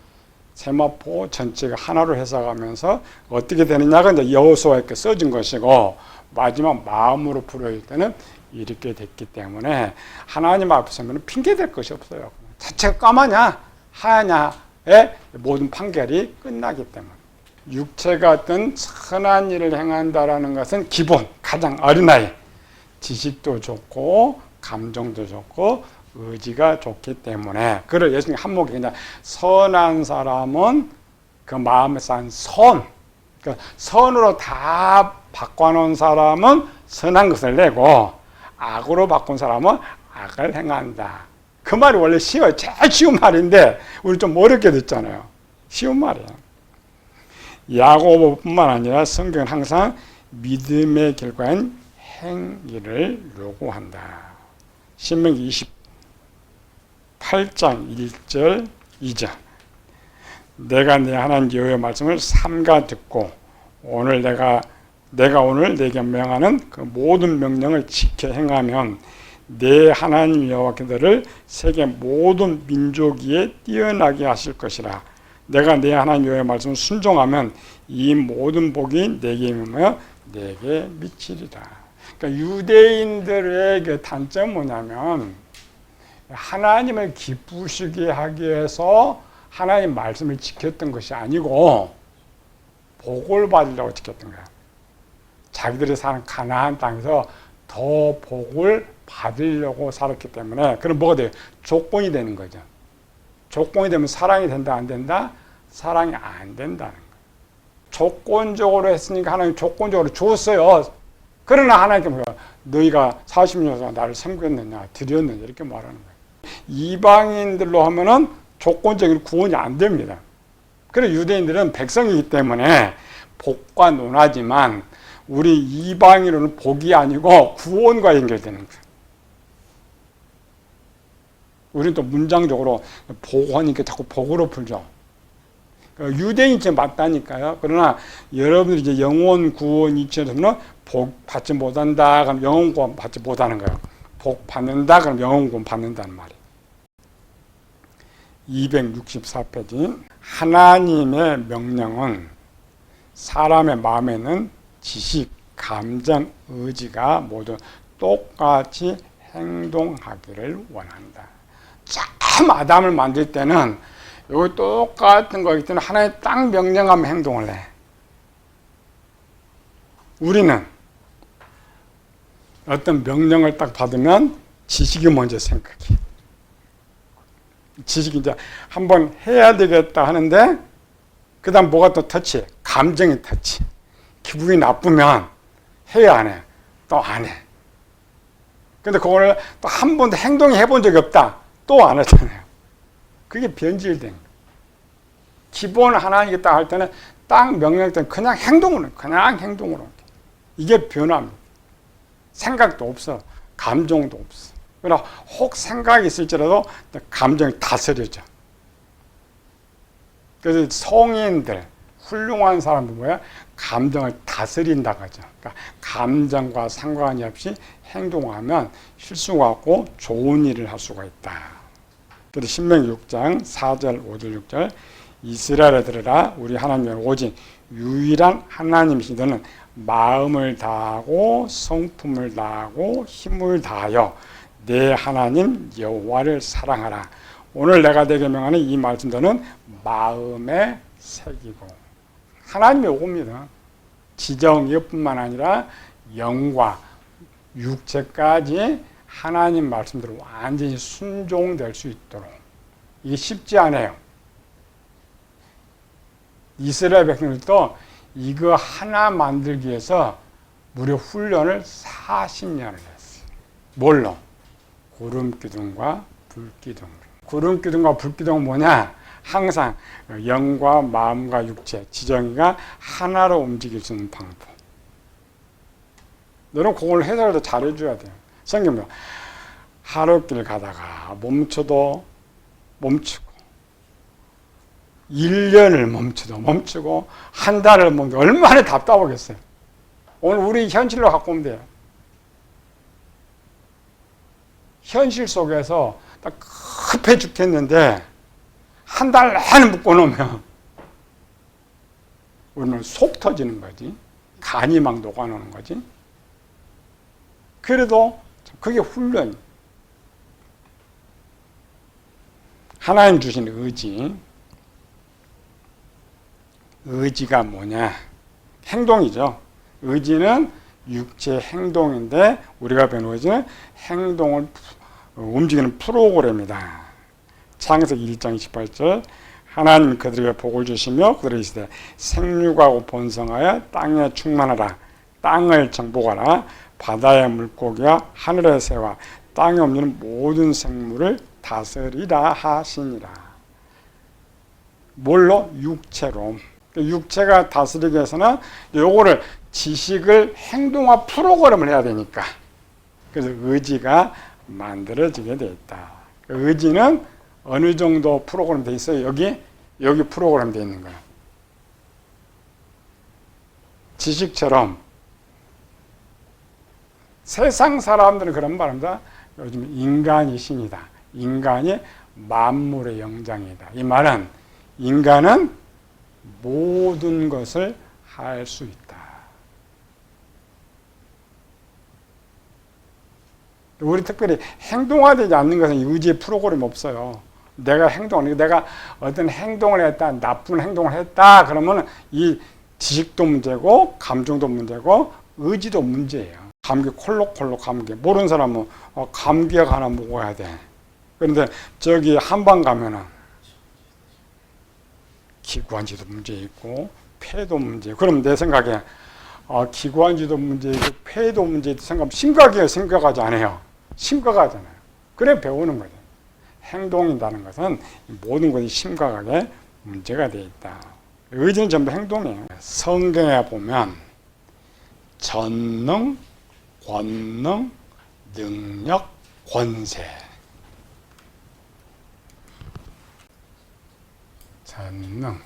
세마포 전체가 하나로 해석하면서 어떻게 되느냐가 이제 여호수아에 이렇게 써진 것이고 마지막 마음으로 부르일 때는 이렇게 됐기 때문에 하나님 앞에 서면 핑계 댈 것이 없어요. 자체가 까마냐 하야냐의 모든 판결이 끝나기 때문에 육체가 어떤 선한 일을 행한다라는 것은 기본 가장 어린아이 지식도 좋고 감정도 좋고 의지가 좋기 때문에 그를 예수님 한목에 그냥 선한 사람은 그 마음에 쌓인 선 그러니까 선으로 다 바꿔놓은 사람은 선한 것을 내고 악으로 바꾼 사람은 악을 행한다. 그 말이 원래 쉬워요. 제일 쉬운 말인데 우리 좀 어렵게 듣잖아요. 쉬운 말이에요. 야고보뿐만 아니라 성경은 항상 믿음의 결과인 행위를 요구한다. 신명기 28장 1절 2절 내가 내 하나님 여호와의 말씀을 삼가 듣고 오늘 내가 오늘 내게 명하는 그 모든 명령을 지켜 행하면 내 하나님 여호와께서를 세계 모든 민족 위에 뛰어나게 하실 것이라. 내가 내 하나님 여호와의 말씀을 순종하면 이 모든 복이 내게 임하여 내게 미치리라. 그러니까 유대인들의 그 단점은 뭐냐면 하나님을 기쁘시게 하기 위해서 하나님 말씀을 지켰던 것이 아니고 복을 받으려고 지켰던 거야. 자기들이 사는 가나안 땅에서 더 복을 받으려고 살았기 때문에 그럼 뭐가 돼요? 조건이 되는 거죠. 조건이 되면 사랑이 된다 안 된다? 사랑이 안 된다는 거예요. 조건적으로 했으니까 하나님 조건적으로 주었어요. 그러나 하나님께 너희가 40년 동안 나를 섬겼느냐 드렸느냐 이렇게 말하는 거예요. 이방인들로 하면은 조건적인 구원이 안 됩니다. 그래서 유대인들은 백성이기 때문에 복과 논하지만 우리 이방인으로는 복이 아니고 구원과 연결되는 거예요. 우리는 또 문장적으로 복하니까 자꾸 복으로 풀죠. 유대인체 맞다니까요. 그러나 여러분들이 이제 영혼 구원 이치에서는 복 받지 못한다 그럼 영혼 구원 받지 못하는 거예요. 복 받는다 그럼 영혼 구원 받는다는 말이에요. 264페이지. 하나님의 명령은 사람의 마음에는 지식, 감정, 의지가 모두 똑같이 행동하기를 원한다. 처음 아담을 만들 때는 여기 똑같은 거기 때문에 하나님 딱 명령하면 행동을 해. 우리는 어떤 명령을 딱 받으면 지식이 먼저 생각해. 지식이 이제 한번 해야 되겠다 하는데 그 다음 뭐가 또 터치해? 감정이 터치. 기분이 나쁘면 해야 안 해? 또 안 해. 근데 그거를 또 한 번도 행동해 본 적이 없다. 또 안 하잖아요. 그게 변질된 거예요. 기본 하나님께 딱 할 때는 딱 명령 때는 그냥 행동으로. 이게 변화입니다. 생각도 없어. 감정도 없어. 그러나 혹 생각이 있을지라도 감정이 다스려져. 그래서 성인들, 훌륭한 사람들 뭐야? 감정을 다스린다고 하죠. 그러니까 감정과 상관이 없이 행동하면 실수가 없고 좋은 일을 할 수가 있다. 그래서 신명기 6장 4절, 5절, 6절 이스라엘에 들으라 우리 하나님은 오직 유일한 하나님이신 너는 마음을 다하고 성품을 다하고 힘을 다하여 내 하나님 여호와를 사랑하라. 오늘 내가 내게 명하는 이 말씀들은 마음에 새기고 하나님이 옵니다. 지정이뿐만 아니라 영과 육체까지 하나님 말씀대로 완전히 순종될 수 있도록. 이게 쉽지 않아요. 이스라엘 백성들도 이거 하나 만들기 위해서 무려 훈련을 40년을 했어요. 뭘로? 구름기둥과 불기둥. 구름기둥과 불기둥은 뭐냐? 항상 영과 마음과 육체, 지정이가 하나로 움직일 수 있는 방법. 너는 그걸 해석을 더 잘해줘야 돼요. 성경은 하루길 가다가 멈춰도 멈추고 1년을 멈추고 한 달을 멈추고 얼마나 답답하겠어요. 오늘 우리 현실로 갖고 오면 돼요. 현실 속에서 딱 급해 죽겠는데 한 달 내내 묶어놓으면 우리는 속 터지는 거지. 간이 막 녹아나는 거지. 그래도 그게 훈련이. 하나님 주신 의지. 의지가 뭐냐? 행동이죠. 의지는 육체 행동인데 우리가 배우는 의지는 행동을 움직이는 프로그램이다. 창세기 1장 28절 하나님 그들에게 복을 주시며 그들에게 이르시되 생육하고 번성하여 땅에 충만하라. 땅을 정복하라. 바다의 물고기와 하늘의 새와 땅에 움직이는 모든 생물을 다스리라 하시니라. 뭘로? 육체로. 육체가 다스리기 위해서는 요거를 지식을 행동화 프로그램을 해야 되니까. 그래서 의지가 만들어지게 되어 있다. 의지는 어느 정도 프로그램 되어 있어요? 여기 프로그램 되어 있는 거야. 지식처럼 세상 사람들은 그런 말합니다. 요즘 인간이 신이다. 인간이 만물의 영장이다. 이 말은 인간은 모든 것을 할 수 있다. 우리 특별히 행동화되지 않는 것은 의지의 프로그램이 없어요. 내가 어떤 행동을 했다, 나쁜 행동을 했다, 그러면 이 지식도 문제고, 감정도 문제고, 의지도 문제예요. 감기 콜록콜록 감기. 모르는 사람은 감기약 하나 먹어야 돼. 그런데 저기 한방 가면은 기관지도 문제 있고, 폐도 문제. 그럼 내 생각에 기관지도 문제 있고, 폐도 문제 있고, 심각해요? 심각하지 않아요? 심각하잖아요. 그래 배우는 거죠. 행동이라는 것은 모든 것이 심각하게 문제가 되어 있다. 의지는 전부 행동이에요. 성경에 보면 전능, 권능, 능력, 권세. 전능,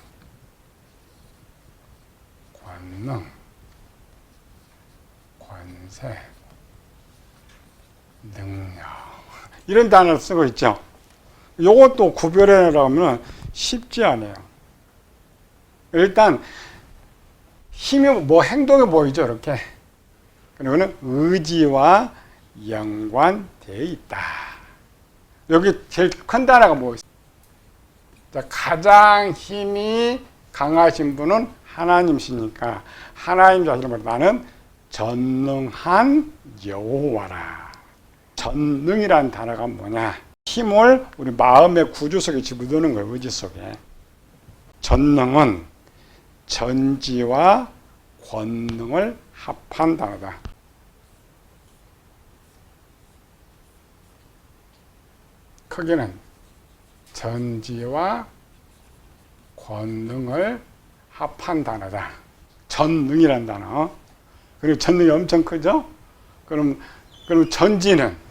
권능, 권세, 능력. 이런 단어를 쓰고 있죠. 요것도 구별해내려면 쉽지 않아요. 일단 힘이 뭐 행동에 보이죠, 이렇게. 그리고는 의지와 연관되어 있다. 여기 제일 큰 단어가 뭐 있어요? 가장 힘이 강하신 분은 하나님이시니까 하나님 자신을 나는 전능한 여호와라. 전능이라는 단어가 뭐냐? 힘을 우리 마음의 구조 속에 집어넣는 거예요. 의지 속에. 전능은 전지와 권능을 합한 단어다. 크기는 전지와 권능을 합한 단어다. 전능이라는 단어. 그리고 전능이 엄청 크죠? 그럼 전지는?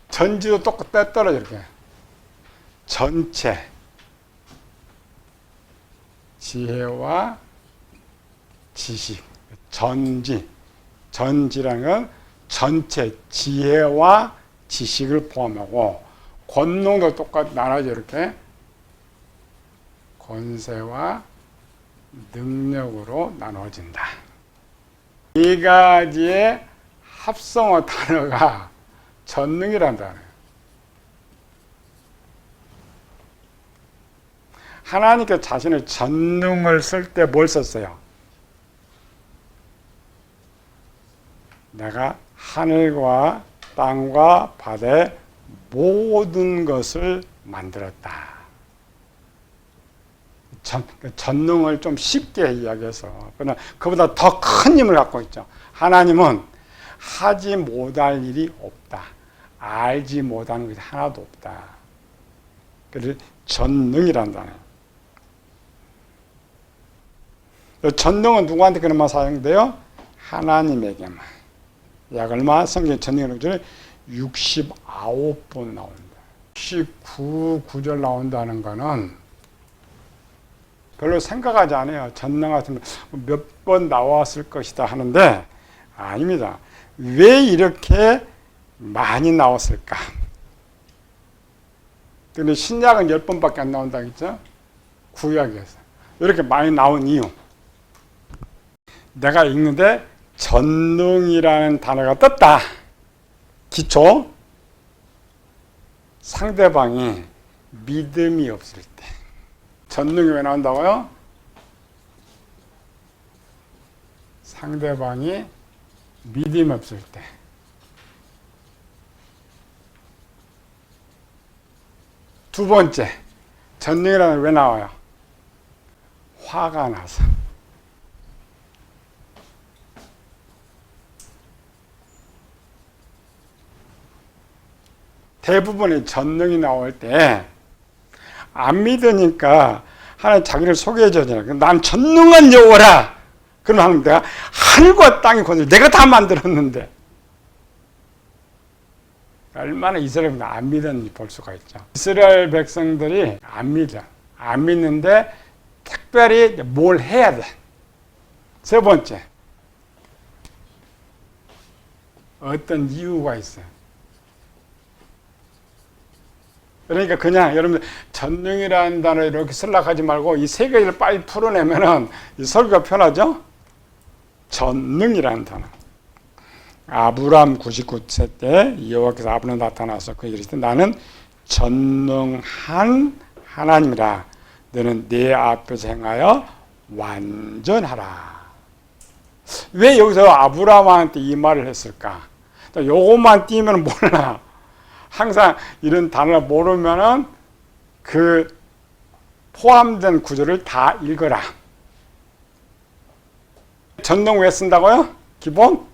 전지도 똑같이 떨어져, 이렇게. 전체. 지혜와 지식. 전지라는 건 전체 지혜와 지식을 포함하고, 권능도 똑같이 나눠져, 이렇게. 권세와 능력으로 나눠진다. 이 가지의 합성어 단어가 전능이라는 단어예요. 하나님께서 자신의 전능을 쓸 때 뭘 썼어요? 내가 하늘과 땅과 바다의 모든 것을 만들었다. 전능을 좀 쉽게 이야기해서, 그러나 그보다 더 큰 힘을 갖고 있죠. 하나님은 하지 못할 일이 없다. 알지 못하는 것이 하나도 없다. 그래서 전능이라는 단어예요. 전능은 누구한테 그런만 사용돼요? 하나님에게만. 약 얼마? 성경 전능의 구절이 69번 나온다. 69구절 나온다는 거는 별로 생각하지 않아요. 전능 같은 몇 번 나왔을 것이다 하는데 아닙니다. 왜 이렇게 많이 나왔을까? 근데 신약은 10번밖에 안 나온다 했죠? 구약에서. 이렇게 많이 나온 이유. 내가 읽는데 전능이라는 단어가 떴다. 기초. 상대방이 믿음이 없을 때. 전능이 왜 나온다고요? 상대방이 믿음이 없을 때. 두 번째, 전능이라는 게 왜 나와요? 화가 나서. 대부분의 전능이 나올 때 안 믿으니까 하나님 자기를 소개해 주잖아요. 난 전능한 여호와라. 그럼 하나님 내가 하늘과 땅의 권세를 내가 다 만들었는데 얼마나 이스라엘이 안 믿었는지 볼 수가 있죠. 이스라엘 백성들이 안 믿어. 안 믿는데 특별히 뭘 해야 돼. 세 번째, 어떤 이유가 있어요. 그러니까 그냥 여러분들 전능이라는 단어 이렇게 쓰려고 하지 말고 이 세 가지를 빨리 풀어내면은 이 설교가 편하죠? 전능이라는 단어. 아브람 99세 때 여호와께서 아브람에 나타나서 그에게 이르시되 나는 전능한 하나님이라. 너는 내 앞에서 행하여 완전하라. 왜 여기서 아브람한테 이 말을 했을까? 요것만 띄면 몰라. 항상 이런 단어를 모르면은 그 포함된 구절을 다 읽어라. 전능 왜 쓴다고요? 기본?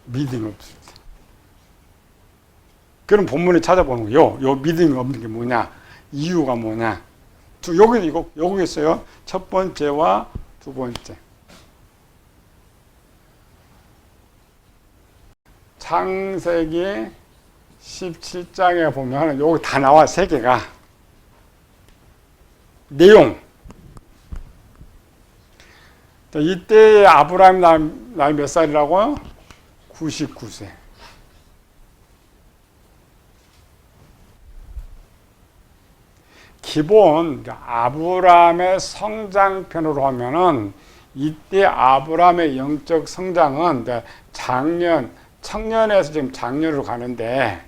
믿음이 없을 때. 그럼 본문에 찾아보는 거예요. 요 믿음이 없는 게 뭐냐? 이유가 뭐냐? 여기 있어요. 첫 번째와 두 번째. 창세기 17장에 보면 여기 다 나와, 세 개가. 내용. 이때 아브라함 나이 몇 살이라고요? 99세. 기본 아브라함의 성장편으로 하면은 이때 아브라함의 영적 성장은 청년에서 지금 장년으로 가는데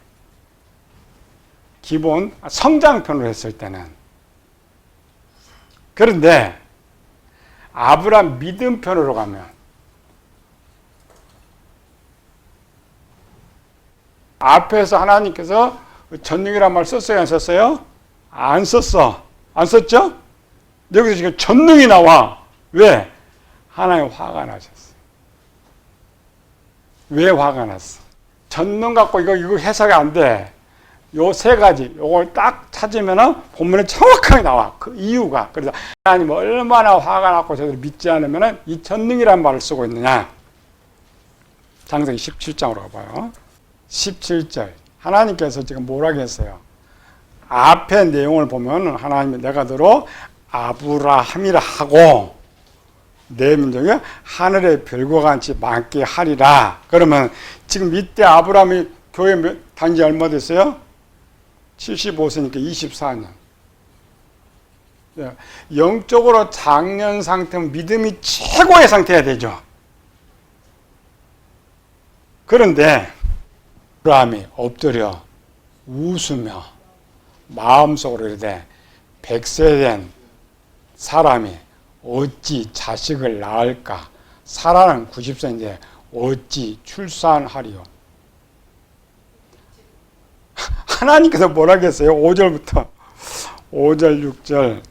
기본 성장편으로 했을 때는. 그런데 아브라함 믿음편으로 가면 앞에서 하나님께서 전능이란 말 썼어요, 안 썼어요? 안 썼어. 안 썼죠? 여기서 지금 전능이 나와. 왜? 하나님 화가 나셨어요. 왜 화가 났어? 전능 갖고 이거 해석이 안 돼. 요 세 가지, 요걸 딱 찾으면은 본문에 정확하게 나와. 그 이유가. 그래서 하나님 얼마나 화가 났고 저들 믿지 않으면은 이 전능이라는 말을 쓰고 있느냐. 창세기 17장으로 가봐요. 17절. 하나님께서 지금 뭐라고 했어요? 앞에 내용을 보면 하나님이 내가 너로 아브라함이라 하고 내 민족이 하늘의 별과 같이 많게 하리라. 그러면 지금 이때 아브라함이 교회 단지 얼마 됐어요? 75세니까 24년. 영적으로 장년 상태면 믿음이 최고의 상태가 되죠. 그런데 아브라함이 엎드려 웃으며 마음속으로 이르되 100세 된 사람이 어찌 자식을 낳을까? 사라는 90세인데 어찌 출산하리요? 하나님께서 뭐라고 했어요? 5절부터 5절 6절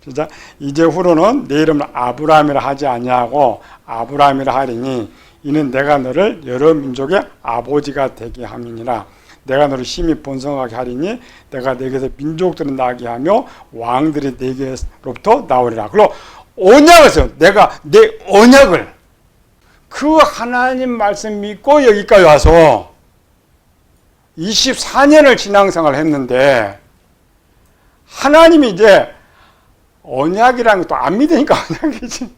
진짜 이제후로는 내 이름을 아브라함이라 하지 아니하고 아브라함이라 하리니 이는 내가 너를 여러 민족의 아버지가 되게 함이니라. 내가 너를 심히 번성하게 하리니 내가 내게서 민족들을 나게 하며 왕들이 내게로부터 나오리라. 그리고 언약을 내가 내 언약을 그 하나님 말씀 믿고 여기까지 와서 24년을 신앙생활을 했는데 하나님이 이제 언약이라는 것도 안 믿으니까 언약이지.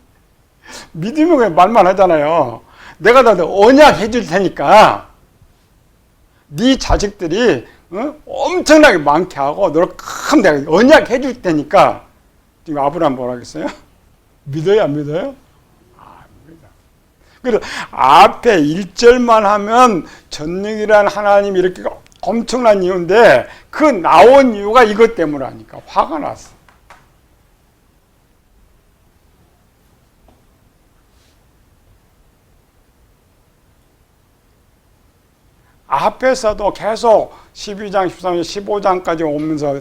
믿으면 그냥 말만 하잖아요. 내가 너한테 언약 해줄 테니까 네 자식들이 엄청나게 많게 하고 너를 큰 내가 언약 해줄 테니까. 지금 아브라함 뭐라 그랬어요? 믿어요, 안 믿어요? 안 믿어. 그래서 앞에 1절만 하면 전능이란 하나님이 이렇게 엄청난 이유인데 그 나온 이유가 이것 때문에 하니까 화가 났어. 앞에서도 계속 12장, 13장, 15장까지 오면서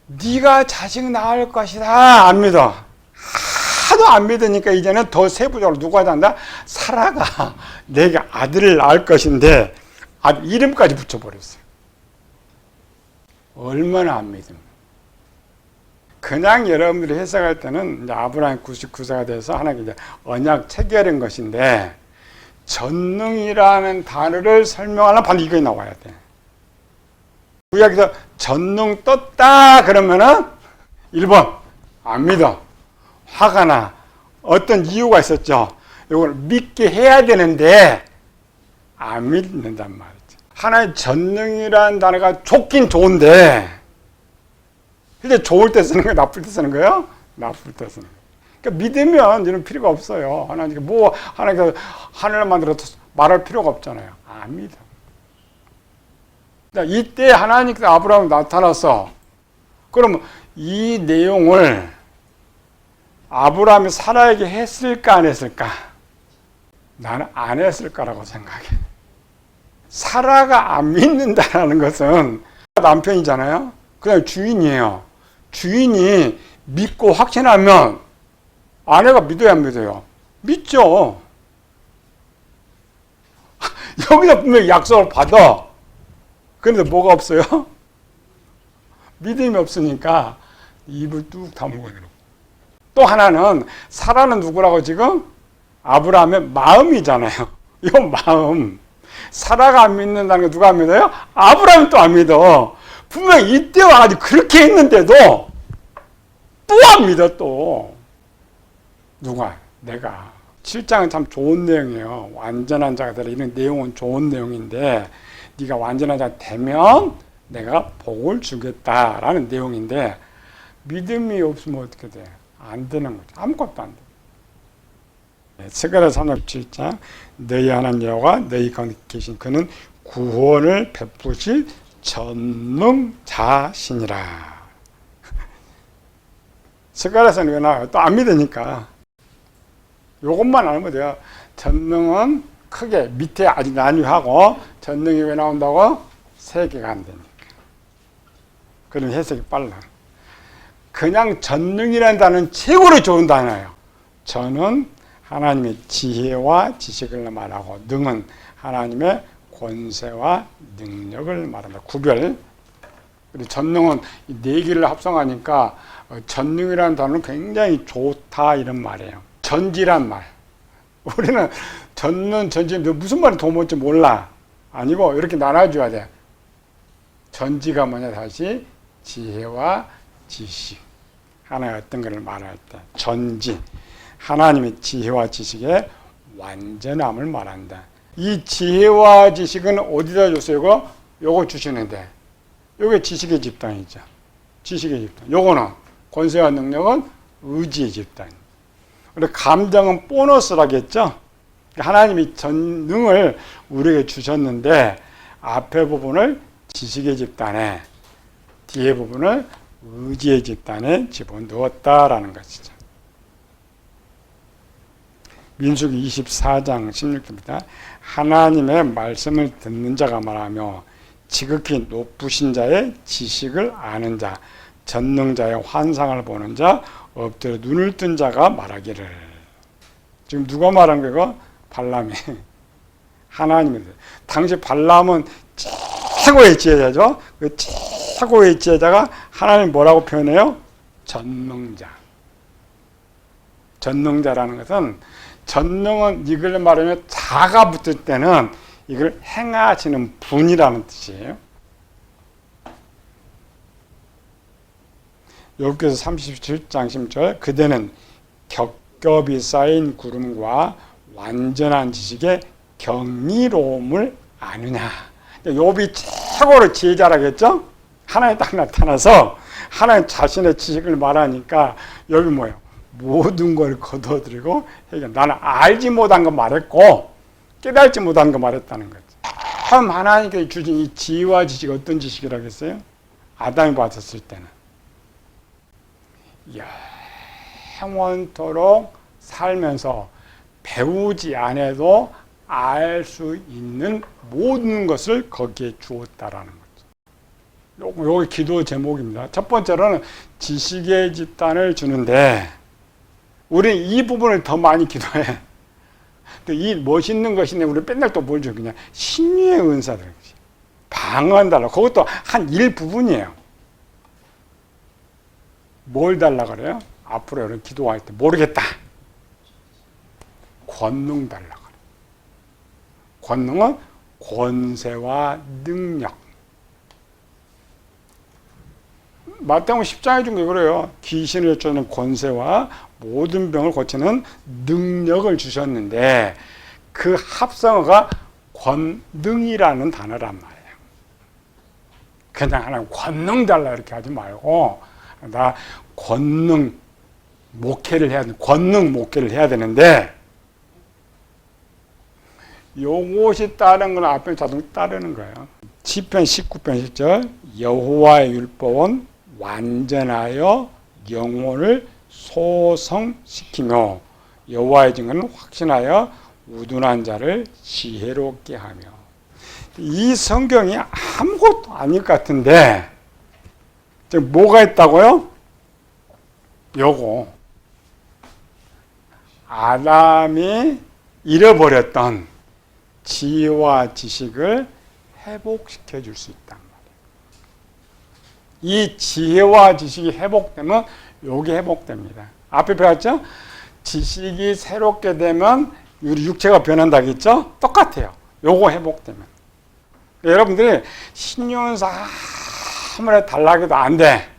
네가 자식 낳을 것이다. 안 믿어. 하도 안 믿으니까 이제는 더 세부적으로 누가 한다? 사라가 내게 아들을 낳을 것인데 아들 이름까지 붙여버렸어요. 얼마나 안 믿으면. 그냥 여러분들이 해석할 때는 이제 아브라함 99세가 돼서 하나님이 이제 언약 체결한 것인데 전능이라는 단어를 설명하려면 바로 이거 나와야 돼. 구약에서 전능 떴다 그러면은 1번 안 믿어. 화가 나. 어떤 이유가 있었죠. 이걸 믿게 해야 되는데 안 믿는단 말이죠. 하나의 전능이라는 단어가 좋긴 좋은데 근데 좋을 때 쓰는 거예요? 나쁠 때 쓰는 거예요? 나쁠 때 쓰는 거예요. 그러니까 믿으면 이런 필요가 없어요. 하나님께 뭐 하나님께서 하늘을 만들어서 말할 필요가 없잖아요. 안 믿어. 그러니까 이때 하나님께서 아브라함이 나타나서 그러면 이 내용을 아브라함이 사라에게 했을까 안 했을까? 나는 안 했을 거라고 생각해. 사라가 안 믿는다는 것은 남편이잖아요. 그냥 주인이에요. 주인이 믿고 확신하면 아내가 믿어야 안 믿어요? 믿죠. 여기서 분명히 약속을 받아. 그런데 뭐가 없어요? 믿음이 없으니까 입을 뚝 다물고 있는 거예요. 또 하나는 사라는 누구라고 지금? 아브라함의 마음이잖아요. 이 마음. 사라가 안 믿는다는 거 누가 안 믿어요? 아브라함이 또 안 믿어. 분명 이때 와가지고 그렇게 했는데도 또 안 믿어 또. 누가? 내가. 7장은 참 좋은 내용이에요. 완전한 자가 되라. 이런 내용은 좋은 내용인데 네가 완전한 자가 되면 내가 복을 주겠다라는 내용인데 믿음이 없으면 어떻게 돼? 안 되는 거죠. 아무것도 안 돼. 스가랴 37장 너희 하나님 여호와가 너희 가운데 계신 그는 구원을 베푸실 전능자시니라. 스가랴서는 왜 나와요? 또 안 믿으니까. 요것만 알면 돼요. 전능은 크게 밑에 아직 나뉘하고 전능이 왜 나온다고? 세 개가 안 되니까. 그런 해석이 빨라. 그냥 전능이라는 단어는 최고로 좋은 단어예요. 전은 하나님의 지혜와 지식을 말하고 능은 하나님의 권세와 능력을 말한다. 구별. 그리고 전능은 이 네 개를 합성하니까 전능이라는 단어는 굉장히 좋다 이런 말이에요. 전지란 말. 우리는 전능, 전지 무슨 말이 더 뭔지 몰라. 아니고 이렇게 나눠줘야 돼. 전지가 뭐냐 다시 지혜와 지식. 하나의 어떤 것을 말할 때 전지. 하나님의 지혜와 지식의 완전함을 말한다. 이 지혜와 지식은 어디다 줬어요? 요거 주시는데 요게 지식의 집단이죠. 지식의 집단. 요거는 권세와 능력은 의지의 집단. 그리고 감정은 보너스라겠죠. 하나님이 전능을 우리에게 주셨는데 앞에 부분을 지식의 집단에 뒤에 부분을 의지의 집단에 집어넣었다라는 것이죠. 민수기 24장 16절입니다. 하나님의 말씀을 듣는 자가 말하며 지극히 높으신 자의 지식을 아는 자, 전능자의 환상을 보는 자, 엎드려 눈을 뜬 자가 말하기를. 지금 누가 말한 거고? 발람이. 하나님이. 당시 발람은 최고의 지혜자죠. 그 최고의 지혜자가 하나님 뭐라고 표현해요? 전능자. 전능자라는 것은 전능은 이걸 말하면 자가 붙을 때는 이걸 행하시는 분이라는 뜻이에요. 욥기서 37장 10절 그대는 겹겹이 쌓인 구름과 완전한 지식의 경이로움을 아느냐. 욥이 최고로 지혜자라겠죠? 하나님 딱 나타나서 하나님 자신의 지식을 말하니까 욥이 뭐예요? 모든 걸 거둬들이고 나는 알지 못한 거 말했고 깨달지 못한 거 말했다는 거죠. 참 하나님께 주신 이 지혜와 지식이 어떤 지식이라겠어요? 아담이 받았을 때는 영원토록 살면서 배우지 않아도 알 수 있는 모든 것을 거기에 주었다라는 거죠. 요게 기도 제목입니다. 첫 번째로는 지식의 집단을 주는데 우리는 이 부분을 더 많이 기도해. 이 멋있는 것인데 우리 맨날 또 뭘 줘? 그냥 신유의 은사들 방언달라. 그것도 한 일부분이에요. 뭘 달라 그래요? 앞으로 여러분 기도할 때 모르겠다. 권능 달라 그래요. 권능은 권세와 능력. 마태복음 10장에 준 게 그래요. 귀신을 쫓는 권세와 모든 병을 고치는 능력을 주셨는데 그 합성어가 권능이라는 단어란 말이에요. 그냥 하나님 권능 달라 이렇게 하지 말고 나 권능 목회를 해야 돼. 권능 목회를 해야 되는데 요것이 따르는 건 앞에 자동 따르는 거예요. 시편 19편 10절 여호와의 율법은 완전하여 영혼을 소성시키며 여호와의 증거는 확신하여 우둔한 자를 지혜롭게 하며. 이 성경이 아무것도 아닐 것 같은데 지금 뭐가 있다고요? 요거 아담이 잃어버렸던 지혜와 지식을 회복시켜 줄 수 있단 말이에요. 이 지혜와 지식이 회복되면 요게 회복됩니다. 앞에 배웠죠? 지식이 새롭게 되면 우리 육체가 변한다겠죠? 똑같아요. 요거 회복되면. 여러분들이 신윤사 아무리 달라고 안 돼.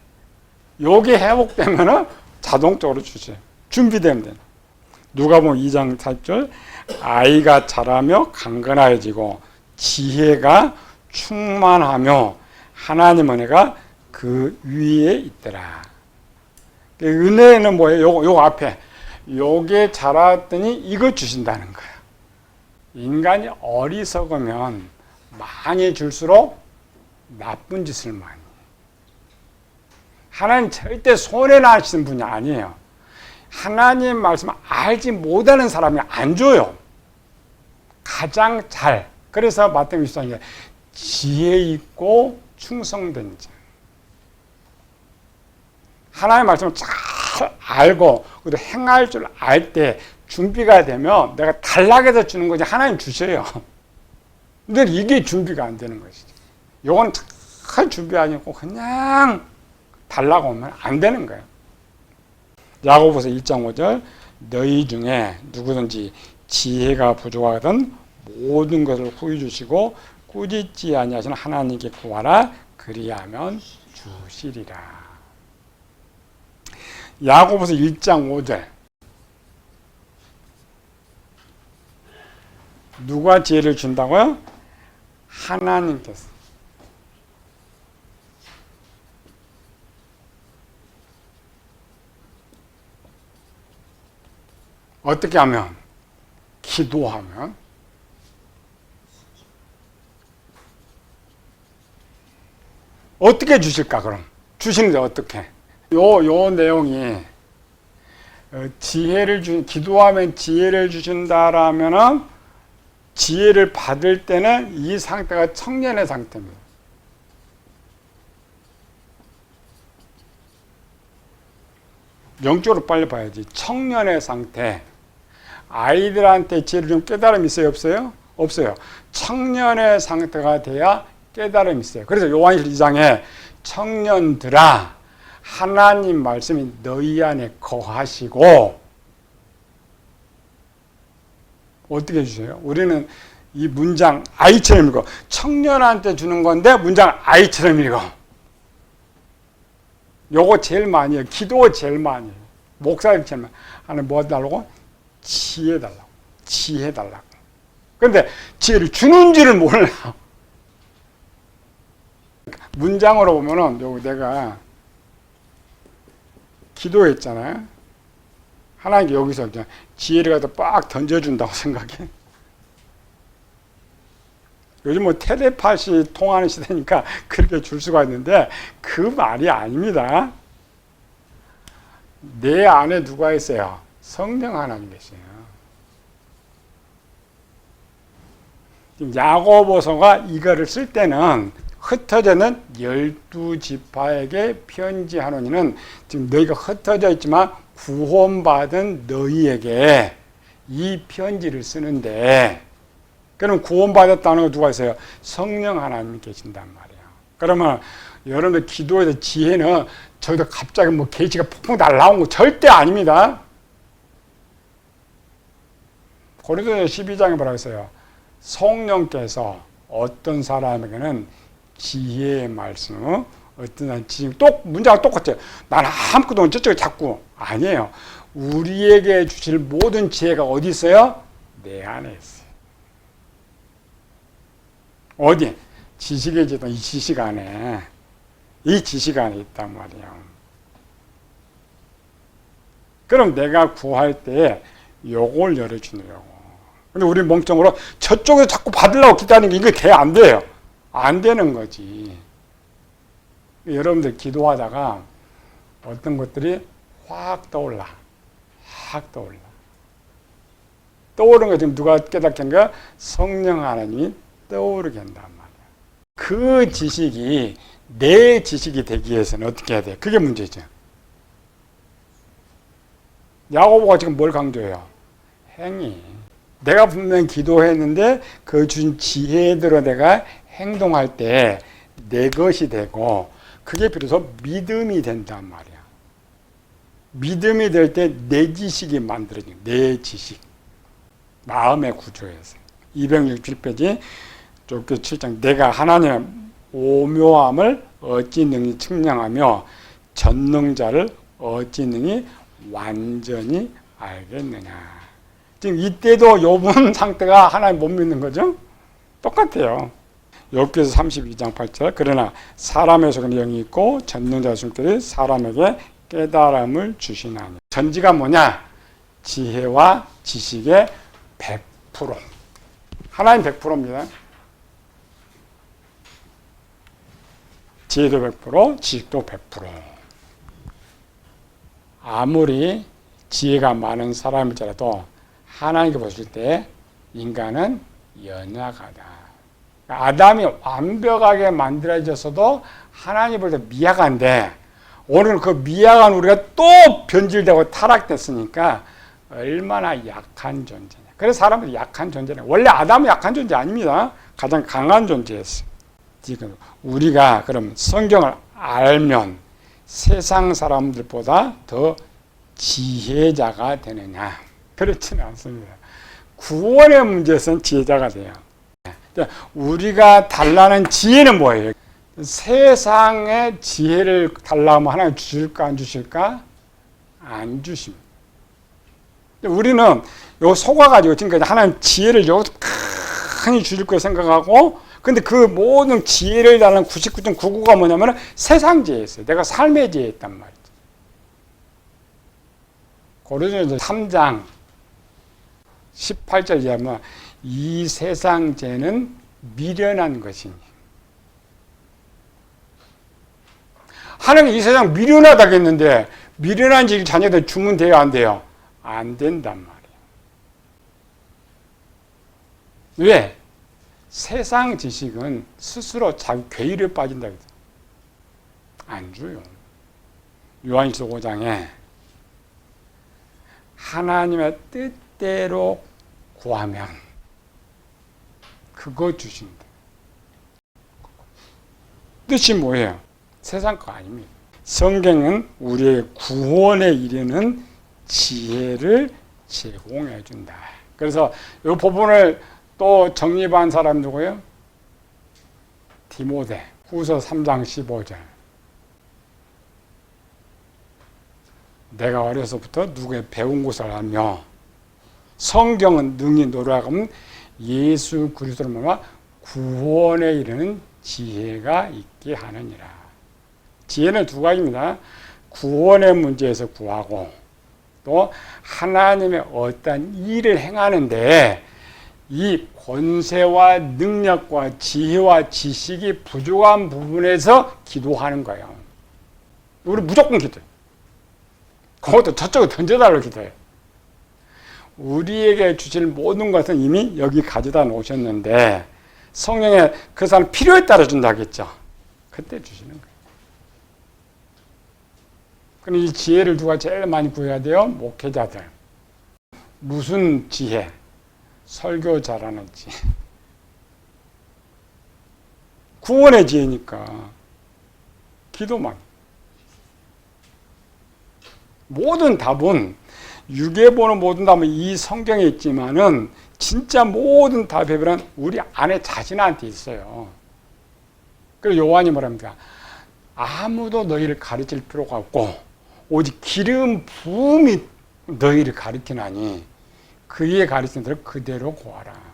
요게 회복되면은 자동적으로 주세요. 준비되면 돼요. 누가복음 2장 4절 아이가 자라며 강건하여지고 지혜가 충만하며 하나님 은혜가 그 위에 있더라. 은혜는 뭐예요? 요 앞에 요게 자랐더니 이거 주신다는 거야. 인간이 어리석으면 많이 줄수록 나쁜 짓을 많이 해요. 하나님 절대 손해나 하시는 분이 아니에요. 하나님 말씀을 알지 못하는 사람이 안 줘요. 가장 잘. 그래서 마태복음 24장에 지혜 있고 충성된 자. 하나님의 말씀을 잘 알고 그리고 행할 줄 알 때 준비가 되면 내가 달라고 해서 주는 거지 하나님 주셔요. 근데 이게 준비가 안 되는 것이죠. 요건 잘 준비 아니고 그냥 달라고 하면 안 되는 거예요. 야고보서 1장 5절 너희 중에 누구든지 지혜가 부족하거든 모든 것을 후히 주시고 꾸짖지 아니하시는 하나님께 구하라 그리하면 주시리라. 야고보서 1장 5절 누가 지혜를 준다고요? 하나님께서. 어떻게 하면? 기도하면. 어떻게 주실까 그럼? 주시는데 어떻게? 요 내용이 기도하면 지혜를 주신다라면은 지혜를 받을 때는 이 상태가 청년의 상태입니다. 영적으로 빨리 봐야지. 청년의 상태. 아이들한테 지혜를 좀 깨달음이 있어요? 없어요? 없어요. 청년의 상태가 돼야 깨달음이 있어요. 그래서 요한일서 2장에 청년들아 하나님 말씀이 너희 안에 거하시고 어떻게 해주세요? 우리는 이 문장 아이처럼 읽어. 청년한테 주는 건데 문장 아이처럼 읽어. 요거 제일 많이 해요. 기도 제일 많이 해요. 목사님 제일 많이 해요. 하나님 뭐 달라고? 지혜 달라고. 지혜 달라고. 근데 지혜를 주는지를 몰라. 문장으로 보면은 요거 내가 기도했잖아요. 하나님께 여기서 지혜를 갖다 빡 던져준다고 생각해. 요즘 뭐 텔레파시 통하는 시대니까 그렇게 줄 수가 있는데 그 말이 아닙니다. 내 안에 누가 있어요? 성령 하나님 계세요. 야고보서가 이거를 쓸 때는 흩어져 있는 12지파에게 편지하노니는 지금 너희가 흩어져 있지만 구원받은 너희에게 이 편지를 쓰는데 그럼 구원받았다는 거 누가 있어요? 성령 하나님이 계신단 말이에요. 그러면 여러분들 기도에서 지혜는 저기서 갑자기 뭐 계시가 폭풍 날라온 거 절대 아닙니다. 고린도서 12장에 뭐라고 했어요? 성령께서 어떤 사람에게는 지혜의 말씀, 어떤 사람 지금 문장은 똑같아요. 난 아무것도 없는 저쪽에 자꾸 아니에요. 우리에게 주실 모든 지혜가 어디 있어요? 내 안에 있어요. 어디? 지식의 지도 이 지식 안에 있단 말이에요. 그럼 내가 구할 때 요걸 열어주려고. 근데 우리 멍청으로 저쪽에서 자꾸 받으려고 기다리는 게 이게 돼? 안 돼요. 안 되는 거지. 여러분들 기도하다가 어떤 것들이 확 떠올라. 떠오르는 거 지금 누가 깨닫게 한 거야? 성령 하나님이 떠오르게 한단 말이야. 그 지식이 내 지식이 되기 위해서는 어떻게 해야 돼? 그게 문제죠. 야고보가 지금 뭘 강조해요? 행위. 내가 분명히 기도했는데 그 준 지혜대로 내가 행동할 때 내 것이 되고 그게 비로소 믿음이 된단 말이야. 믿음이 될 때 내 지식이 만들어지는 내 지식. 마음의 구조에서. 267페이지 족교 7장 내가 하나님의 오묘함을 어찌 능히 측량하며 전능자를 어찌 능히 완전히 알겠느냐. 지금 이때도 욥은 상태가 하나님 못 믿는 거죠. 똑같아요. 욥기서 32장 8절 그러나 사람의 속에 영이 있고 전능자 숨결이 사람에게 깨달음을 주시나니. 전지가 뭐냐? 지혜와 지식의 100%. 하나님 100%입니다. 지혜도 100%, 지식도 100%. 아무리 지혜가 많은 사람일지라도 하나님께 보실 때 인간은 연약하다. 아담이 완벽하게 만들어졌어도 하나님 볼 때 미약한데 오늘 그 미약한 우리가 또 변질되고 타락됐으니까 얼마나 약한 존재냐. 그래서 사람들이 약한 존재냐. 원래 아담은 약한 존재 아닙니다. 가장 강한 존재였어요. 지금 우리가 그럼 성경을 알면 세상 사람들보다 더 지혜자가 되느냐? 그렇지는 않습니다. 구원의 문제에서는 지혜자가 돼요. 우리가 달라는 지혜는 뭐예요? 세상의 지혜를 달라면 하나님 주실까 안 주실까? 안 주십니다. 우리는 요 속아가지고 지금까지 하나님 지혜를 여기서 많이 주실 거 생각하고 근데 그 모든 지혜를 달라는 99.99가 뭐냐면 세상 지혜였어요. 내가 삶의 지혜였단 말이죠. 고린도전서 3장 18절 이하면 이 세상 죄는 미련한 것이니. 하나님이 이 세상 미련하다고 했는데 미련한 지 자녀들 주면 돼요 안 돼요? 안 된단 말이에요. 왜? 세상 지식은 스스로 자기 괴일에 빠진다고 해서 안 줘요. 요한일서 5장에 하나님의 뜻대로 구하면 그거 주신다. 뜻이 뭐예요? 세상 거 아닙니다. 성경은 우리의 구원에 이르는 지혜를 제공해 준다. 그래서 이 부분을 또 정립한 사람 누구예요? 디모데 후서 3장 15절. 내가 어려서부터 누구의 배운 것을 알며 성경은 능히 노력하면 예수 그리스도로 말미암아 구원에 이르는 지혜가 있게 하느니라. 지혜는 두 가지입니다. 구원의 문제에서 구하고 또 하나님의 어떤 일을 행하는데 이 권세와 능력과 지혜와 지식이 부족한 부분에서 기도하는 거예요. 우리 무조건 기도해요. 그것도 저쪽에 던져달라고 기도해요. 우리에게 주실 모든 것은 이미 여기 가져다 놓으셨는데 성령의 그 사람 필요에 따라 준다고 했죠. 그때 주시는 거예요. 그럼 이 지혜를 누가 제일 많이 구해야 돼요? 목회자들. 무슨 지혜? 설교 잘하는 지혜. 구원의 지혜니까 기도만. 모든 답은 육에 보는 모든 답은 이 성경에 있지만은 진짜 모든 답의 답은 우리 안에 자신한테 있어요. 그래서 요한이 뭐랍니까? 아무도 너희를 가르칠 필요가 없고 오직 기름 부음이 너희를 가르치나니 그의 가르친 대로 그대로 구하라.